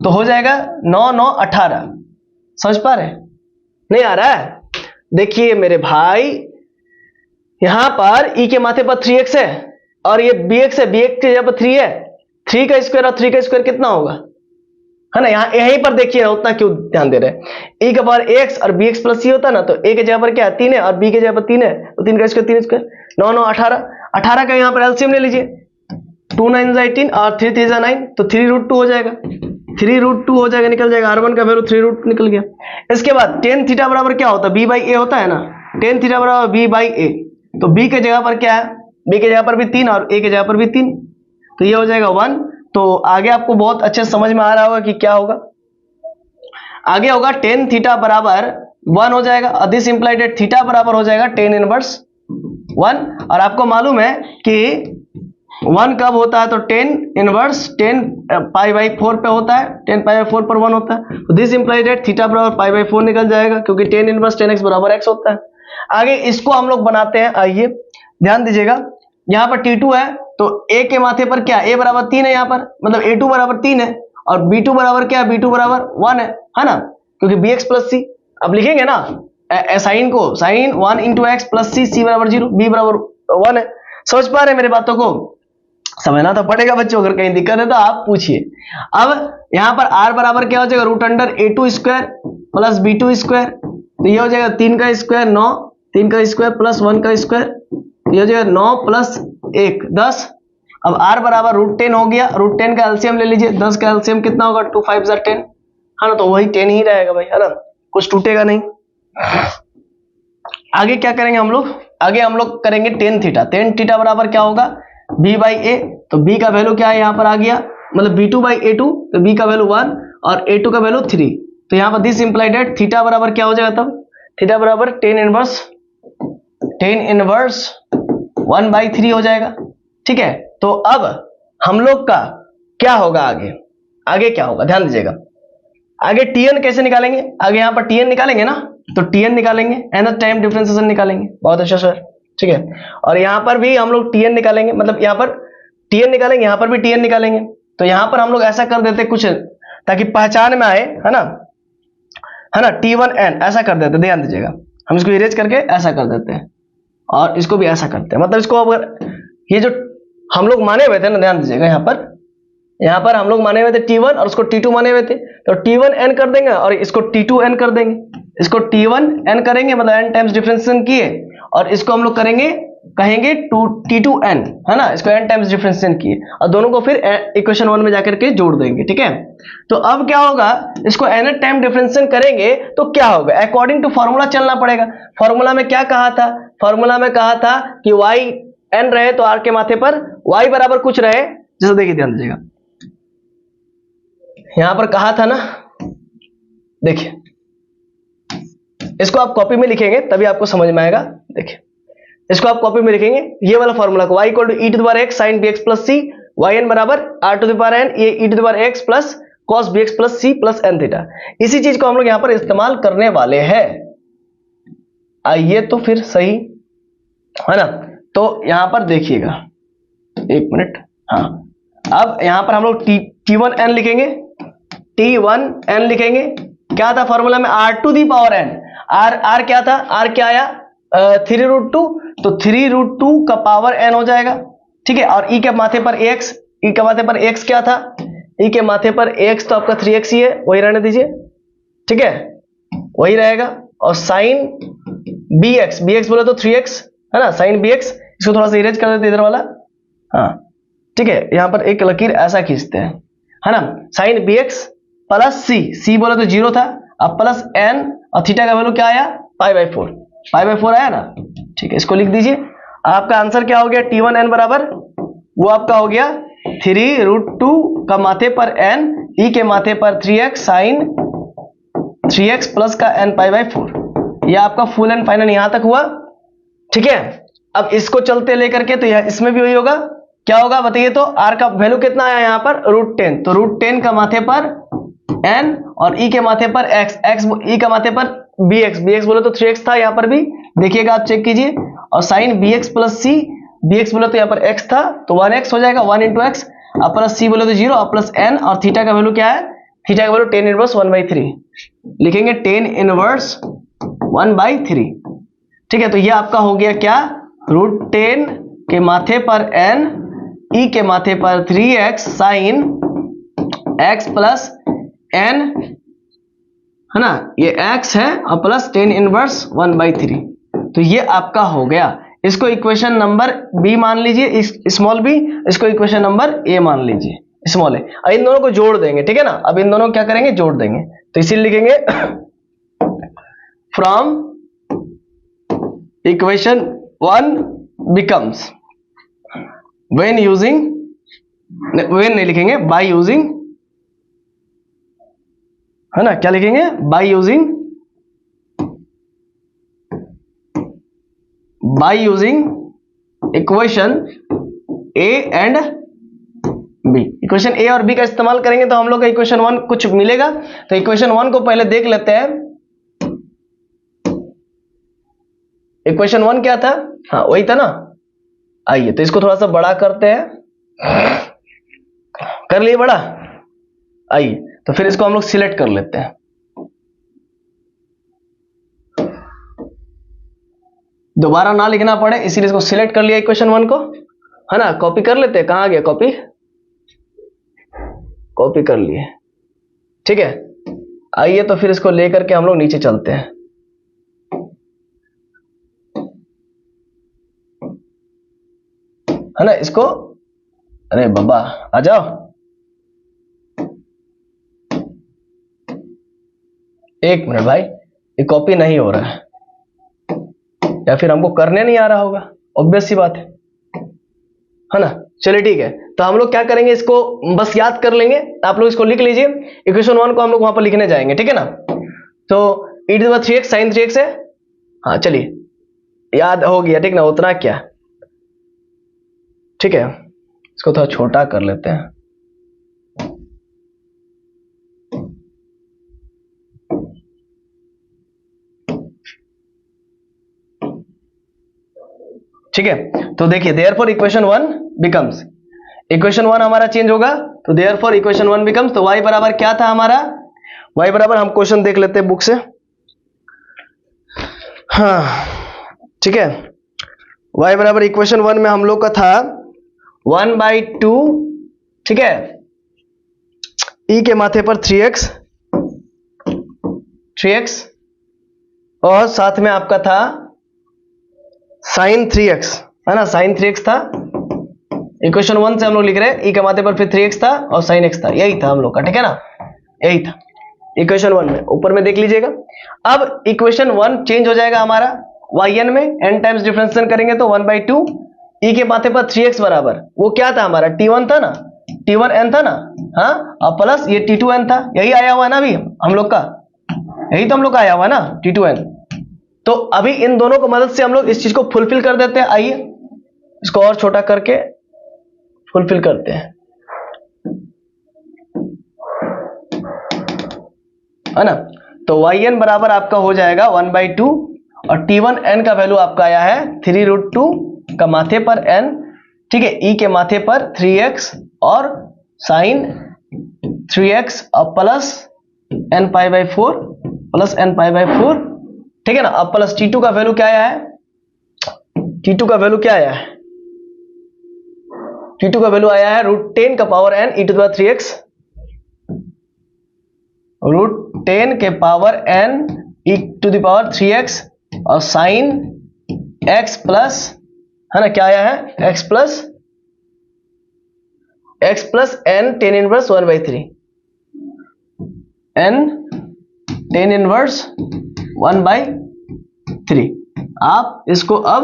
तो हो जाएगा 9 9 18। समझ पा रहे, नहीं आ रहा है? देखिए मेरे भाई, यहां पर e के माथे पर 3x है और ये bx है, bx के जगह पर 3 है, 3 का स्क्वायर और 3 का स्क्वायर कितना होगा, है ना। यहीं पर देखिए, उतना क्यों ध्यान दे रहे हैं, e का पावर x और bx प्लस c होता है ना, तो a के जगह पर क्या है 3 है और b के जगह पर 3 है, तो 3 का स्क्वायर 3 स्क्वायर 9 9 18 का यहाँ पर एलसीएम ले लीजिए, 2 9 18 और 3 3 9, तो 3√2 हो जाएगा, 3√2 हो जाएगा, निकल जाएगा, r1 का वैल्यू 3√2 निकल गया। इसके बाद tan थीटा बराबर क्या होता है, b बाई a होता है ना, tan थीटा बराबर b बाई a, तो b के जगह पर क्या है, b के जगह पर भी 3 और a के जगह पर भी 3, तो ये हो जाएगा 1। तो आगे आपको बहुत अच्छे समझ में आ रहा होगा कि क्या होगा, आगे होगा tan थीटा बराबर 1 हो जाएगा, और दिस इंप्लाइड दैट थीटा बराबर हो जाएगा tan इनवर्स 1, और आपको मालूम है कि 1 कब होता है, तो tan इनवर्स 10 पाई बाई 4 पे होता है, 10 पाई बाई 4 पर 1 होता है, तो दिस इंप्लाइड दैट थीटा बराबर पाई बाई 4 निकल जाएगा, क्योंकि tan इनवर्स 10x बराबर x होता है। आगे इसको हम लोग बनाते हैं, आइए ध्यान दीजिएगा, यहाँ पर t2 है, तो a के माथे पर क्या, a बराबर 3 है यहाँ पर, मतलब a2 बराबर 3 है, और b2 बराबर क्या है, b2 बराबर 1 है ना। क्योंकि बी एक्स प्लस सी। अब लिखेंगे ना साइन को, साइन 1 इंटू एक्स प्लस सी, सी बराबर 0, बी बराबर 1 है। समझ पा रहे हैं मेरे बातों को? समझना तो पड़ेगा बच्चों, अगर कहीं दिक्कत है तो आप पूछिए। अब यहां पर r बराबर क्या हो जाएगा, root under a2 square plus b2 square, तो ये हो जाएगा 3 का स्क्वायर 9, 3 का स्क्वायर प्लस 1 का स्क्वायर, ये हो जाएगा 9 प्लस 1 10। अब r बराबर रूट 10 हो गया, रूट 10 का एलसीएम ले लीजिए, 10 का एलसीएम कितना होगा, 2 5 10, है ना, तो वही 10 ही रहेगा भाई, है ना, कुछ टूटेगा नहीं। आगे क्या करेंगे हम लोग, आगे हम लोग करेंगे टेन थीटा। टेन थीटा बराबर क्या होगा, b बाई ए, तो b का वैल्यू क्या है यहाँ पर आ गया, मतलब b2 बाई a2, तो b का वैल्यू 1 और a2 का वैल्यू 3, तो यहाँ पर दिस इंप्लाइड दैट थीटा बराबर क्या हो जाएगा, तब थीटा बराबर टेन इनवर्स 1/3 हो जाएगा। ठीक है, तो अब हम लोग का क्या होगा आगे, आगे क्या होगा ध्यान दीजिएगा। आगे tn कैसे निकालेंगे, आगे यहाँ पर tn निकालेंगे ना, तो tn निकालेंगे, nth टाइम डिफरेंशिएशन निकालेंगे। बहुत अच्छा सर, ठीक है। और यहाँ पर भी हम लोग tn निकालेंगे, मतलब यहाँ पर tn निकालेंगे, यहाँ पर भी tn निकालेंगे। तो यहाँ पर हम लोग ऐसा कर देते कुछ ताकि पहचान में आए, है ना, t1n ऐसा कर देते, ध्यान दीजिएगा। हम इसको इरेज करके ऐसा कर देते हैं और इसको भी ऐसा करते हैं, मतलब इसको अगर ये जो हम लोग माने हुए थे ना, ध्यान दीजिएगा, यहाँ पर हम लोग माने हुए थे t1 और उसको t2 माने हुए थे, तो t1n कर देंगे और इसको t2n कर देंगे। इसको t1n करेंगे मतलब n टाइम्स डिफरेंशिएशन किए, और इसको हम लोग करेंगे, कहेंगे t2n, है ना, इसको n टाइम्स डिफरेंशिएशन किए और दोनों को फिर इक्वेशन 1 में जाकर के जोड़ देंगे। ठीक है, तो अब क्या होगा, इसको n टाइम डिफरेंशिएशन करेंगे तो क्या होगा, अकॉर्डिंग टू फॉर्मूला चलना पड़ेगा। फॉर्मूला में क्या कहा था, फॉर्मूला में कहा था कि y n रहे तो r के माथे पर y बराबर कुछ रहे, जैसे देखिए ध्यान दीजिएगा, यहां पर कहा था ना, देखिए इसको आप कॉपी में लिखेंगे तभी आपको समझ में आएगा। देखिए इसको आप कॉपी में लिखेंगे, ये वाला फॉर्मूला को y equal to e to the power x sin bx plus c, yn बराबर r to the power n, ये e to the power x plus cos bx plus c plus n theta. इसी चीज को हम लोग यहां पर इस्तेमाल करने वाले हैं। आइए तो फिर सही, है ना, तो यहां पर देखिएगा, एक मिनट, हाँ, अब यहां पर हम लोग t1n लिखेंगे, t1n लिखेंगे। क्या था फॉर्मूला में, r to the power n, r क्या था, r क्या आया 3√2, तो 3√2 का पावर n हो जाएगा। ठीक है, और e के माथे पर x, e के माथे पर x क्या था, e के माथे पर x तो आपका 3x ही है, वही रहने दीजिए। ठीक है, वही रहेगा, और साइन bx बोले तो 3x, है ना, साइन bx, इसको थोड़ा सा इरेज कर देते इधर वाला, हाँ ठीक है, यहां पर एक लकीर ऐसा खींचते हैं, है ना, साइन bx प्लस c बोले तो 0 था, अब प्लस n, और थीटा का वैल्यू क्या आया, पाई/4 आया ना। ठीक है, इसको लिख दीजिए। आपका आंसर क्या हो गया, t1n बराबर वो आपका हो गया 3√2 का माथे पर n, e के माथे पर 3x साइन 3x प्लस का n पाई/4। ये आपका फुल एंड फाइनल यहां तक हुआ। ठीक है, अब इसको चलते लेकर के, तो यह इसमें भी वही होगा, क्या होगा बताइए, तो r का वैल्यू कितना आया यहाँ पर, √10, तो √10 का माथे पर n और e के माथे पर x, e का माथे पर bx बोले तो 3x था, यहाँ पर भी देखिएगा आप चेक कीजिए, और sine bx plus c, bx बोले तो यहाँ पर x था तो 1x हो जाएगा, 1 इंटू एक्स, और प्लस c बोले तो 0, और प्लस n, और थीटा का वैल्यू क्या है, थीटा का वैल्यू 10 इनवर्स 1/3 लिखेंगे, 10 इनवर्स 1/3। ठीक है, तो ये आपका हो गया क्या, √10 के माथे पर n, e के माथे पर 3x sign x plus n, है ना, ये x है, और प्लस 10 इनवर्स 1/3, तो ये आपका हो गया। इसको इक्वेशन नंबर b मान लीजिए, स्मॉल b, इसको इक्वेशन नंबर a मान लीजिए, स्मॉल a। इन दोनों को जोड़ देंगे, ठीक है ना, अब इन दोनों को क्या करेंगे, जोड़ देंगे, तो इसीलिए लिखेंगे फ्रॉम इक्वेशन 1 बिकम्स, when नहीं लिखेंगे, by using, है ना, क्या लिखेंगे, by using equation a and b, equation a और b का इस्तेमाल करेंगे तो हम लोग का इक्वेशन 1 कुछ मिलेगा। तो इक्वेशन 1 को पहले देख लेते हैं, इक्वेशन 1 क्या था, हाँ वही था ना। आइए तो इसको थोड़ा सा बड़ा करते हैं, कर लिए बड़ा, आइए तो फिर इसको हम लोग सिलेक्ट कर लेते हैं, दोबारा ना लिखना पड़े इसीलिए इसको सिलेक्ट कर लिया इक्वेशन 1 को, है ना। कॉपी कर लेते हैं, कहाँ गया कॉपी, कॉपी कर लिए, ठीक है। आइए तो फिर इसको लेकर के हम लोग नीचे चलते हैं। है ना, इसको, अरे बाबा आ जाओ, एक मिनट भाई, ये कॉपी नहीं हो रहा है या फिर हमको करने नहीं आ रहा होगा, ऑब्वियस सी बात है ना। चलिए ठीक है, तो हम लोग क्या करेंगे, इसको बस याद कर लेंगे, आप लोग इसको लिख लीजिए। इक्वेशन 1 को हम लोग वहां पर लिखने जाएंगे, ठीक है ना। तो e⁻3x sin 3x है, हाँ चलिए याद हो गया, ठीक ना, उतना क्या, ठीक है। इसको थोड़ा छोटा कर लेते हैं, ठीक है। तो देखिए देयरफॉर इक्वेशन 1 बिकम्स, इक्वेशन 1 हमारा चेंज होगा, तो देयरफॉर इक्वेशन 1 बिकम्स, तो y बराबर क्या था हमारा, y बराबर, हम क्वेश्चन देख लेते हैं बुक से, हाँ ठीक है। y बराबर इक्वेशन 1 में हम लोग का था 1/2, ठीक है, e के माथे पर 3x और साथ में आपका था sin 3x, है ना, sin 3x था। इक्वेशन 1 से हम लोग लिख रहे हैं e के माथे पर फिर 3x था और sin x था, यही था हम लोग का, ठीक है ना, यही था इक्वेशन 1 में, ऊपर में देख लीजिएगा। अब इक्वेशन 1 चेंज हो जाएगा हमारा yn में, n टाइम्स डिफरेंशिएशन करेंगे तो 1/2 e के माथे पर 3x बराबर, वो क्या था हमारा t1 था ना, t1n था ना, हाँ, और प्लस ये t2n था, यही आया हुआ है ना अभी हम लोग का, यही तो हम लोग का आया हुआ है ना t2n। तो अभी इन दोनों को मदद से हम लोग इस चीज को फुलफिल कर देते हैं। आइए इसको और छोटा करके फुलफिल करते हैं, है ना। तो yn बराबर आपका हो जाएगा 1/2 और t1n का वैल्यू आपका आया है 3√2 का माथे पर n, ठीक है, e के माथे पर 3x और sin 3x और प्लस n π/4 प्लस n π/4, ठीक है ना। अब प्लस t2 का वैल्यू क्या आया है, t2 का वैल्यू क्या आया है, t2 का वैल्यू आया है √10 का पावर n e⁻3x, √10 के पावर n e⁻3x और साइन x प्लस, है ना, क्या आया है x plus n tan inverse 1/3, n tan inverse 1/3। आप इसको अब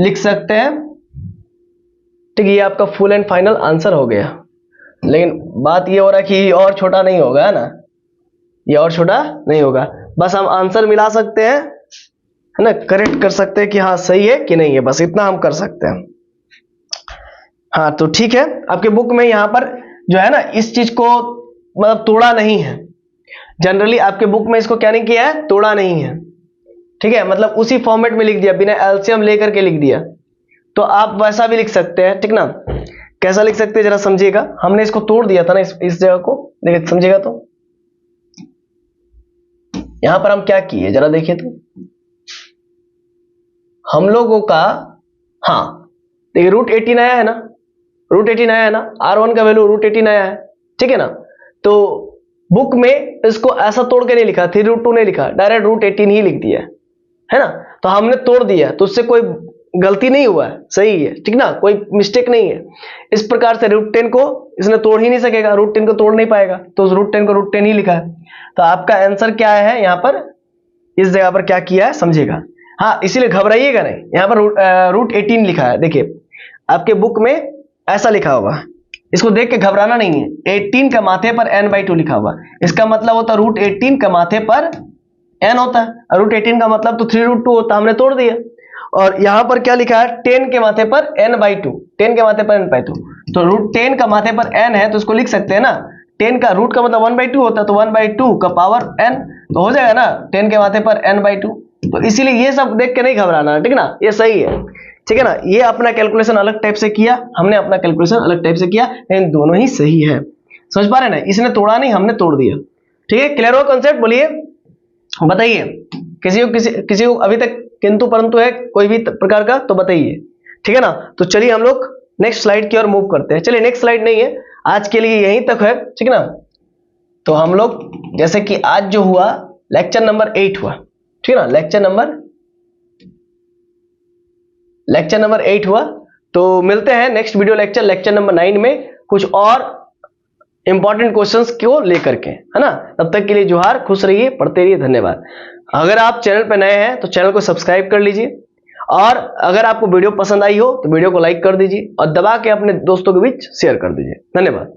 लिख सकते हैं, ठीक है, ये आपका फुल एंड फाइनल आंसर हो गया। लेकिन बात ये हो रहा है कि और छोटा नहीं होगा, है ना, ये और छोटा नहीं होगा, बस हम आंसर मिला सकते हैं, है ना, करेक्ट कर सकते हैं कि हाँ सही है कि नहीं है, बस इतना हम कर सकते हैं। हाँ तो ठीक है, आपके बुक में यहाँ पर जो है ना इस चीज को मतलब तोड़ा नहीं है, जनरली आपके बुक में इसको क्या नहीं किया है, तोड़ा नहीं है, ठीक है, मतलब उसी फॉर्मेट में लिख दिया, बिना एलसीएम लेकर के लिख दिया। तो आप वैसा भी लिख सकते हैं, ठीक ना, कैसा लिख सकते हैं जरा समझिएगा, हमने इसको तोड़ दिया था ना इस जगह को, देखिए समझिएगा। तो यहां पर हम क्या किए जरा देखिए, तो हम लोगों का, हाँ देखिए √18 आया है ना, √18 आया है ना, R1 का वैल्यू √18 आया है, ठीक है ना। तो बुक में इसको ऐसा तोड़ के नहीं लिखा, 3√2 नहीं लिखा, डायरेक्ट √18 ही लिख दिया है ना। तो हमने तोड़ दिया तो उससे कोई गलती नहीं हुआ है, सही है, ठीक ना, कोई मिस्टेक नहीं है। इस प्रकार से √10 को इसने तोड़ ही नहीं सकेगा, √10 को तोड़ नहीं पाएगा, तो √10 को √10 ही लिखा है। तो आपका आंसर क्या है, यहाँ पर इस जगह पर क्या किया है समझिएगा। हाँ इसीलिए घबराइएगा नहीं, यहाँ पर √18 लिखा है, देखिए आपके बुक में ऐसा लिखा हुआ है, इसको देख के घबराना नहीं है। 18 का माथे पर n/2 लिखा हुआ, इसका मतलब होता है √18 का माथे पर n होता है, √18 का मतलब तो 3√2 होता, हमने तोड़ दिया। और यहां पर क्या लिखा है, 10 के माथे पर n/2, 10 के माथे पर n/2, तो √10 का माथे पर n है तो इसको लिख सकते हैं ना, 10 का रूट का मतलब 1/2 होता है, तो 1/2 का पावर n तो हो जाएगा ना 10 के माथे पर n/2। तो इसीलिए ये सब देख के नहीं घबराना, ठीक ना, ये सही है, ठीक है ना। ये अपना कैलकुलेशन अलग टाइप से किया, हमने अपना कैलकुलेशन अलग टाइप से किया, लेकिन दोनों ही सही है, समझ पा रहे ना, इसने तोड़ा नहीं, हमने तोड़ दिया, ठीक है। क्लियर हो कॉन्सेप्ट, बोलिए बताइए किसी को अभी तक किंतु परंतु है कोई भी प्रकार का तो बताइए, ठीक है ना। तो चलिए हम लोग नेक्स्ट स्लाइड की ओर मूव करते हैं। चलिए नेक्स्ट स्लाइड नहीं है, आज के लिए यहीं तक है, ठीक है ना। तो हम लोग जैसे कि आज जो हुआ लेक्चर नंबर 8 हुआ, ठीक है ना, लेक्चर नंबर 8 हुआ। तो मिलते हैं नेक्स्ट वीडियो लेक्चर नंबर 9 में कुछ और इंपॉर्टेंट क्वेश्चंस को लेकर के, है ना। तब तक के लिए जोहार, खुश रहिए, पढ़ते रहिए, धन्यवाद। अगर आप चैनल पर नए हैं तो चैनल को सब्सक्राइब कर लीजिए, और अगर आपको वीडियो पसंद आई हो तो वीडियो को लाइक कर दीजिए और दबा के अपने दोस्तों के बीच शेयर कर दीजिए। धन्यवाद।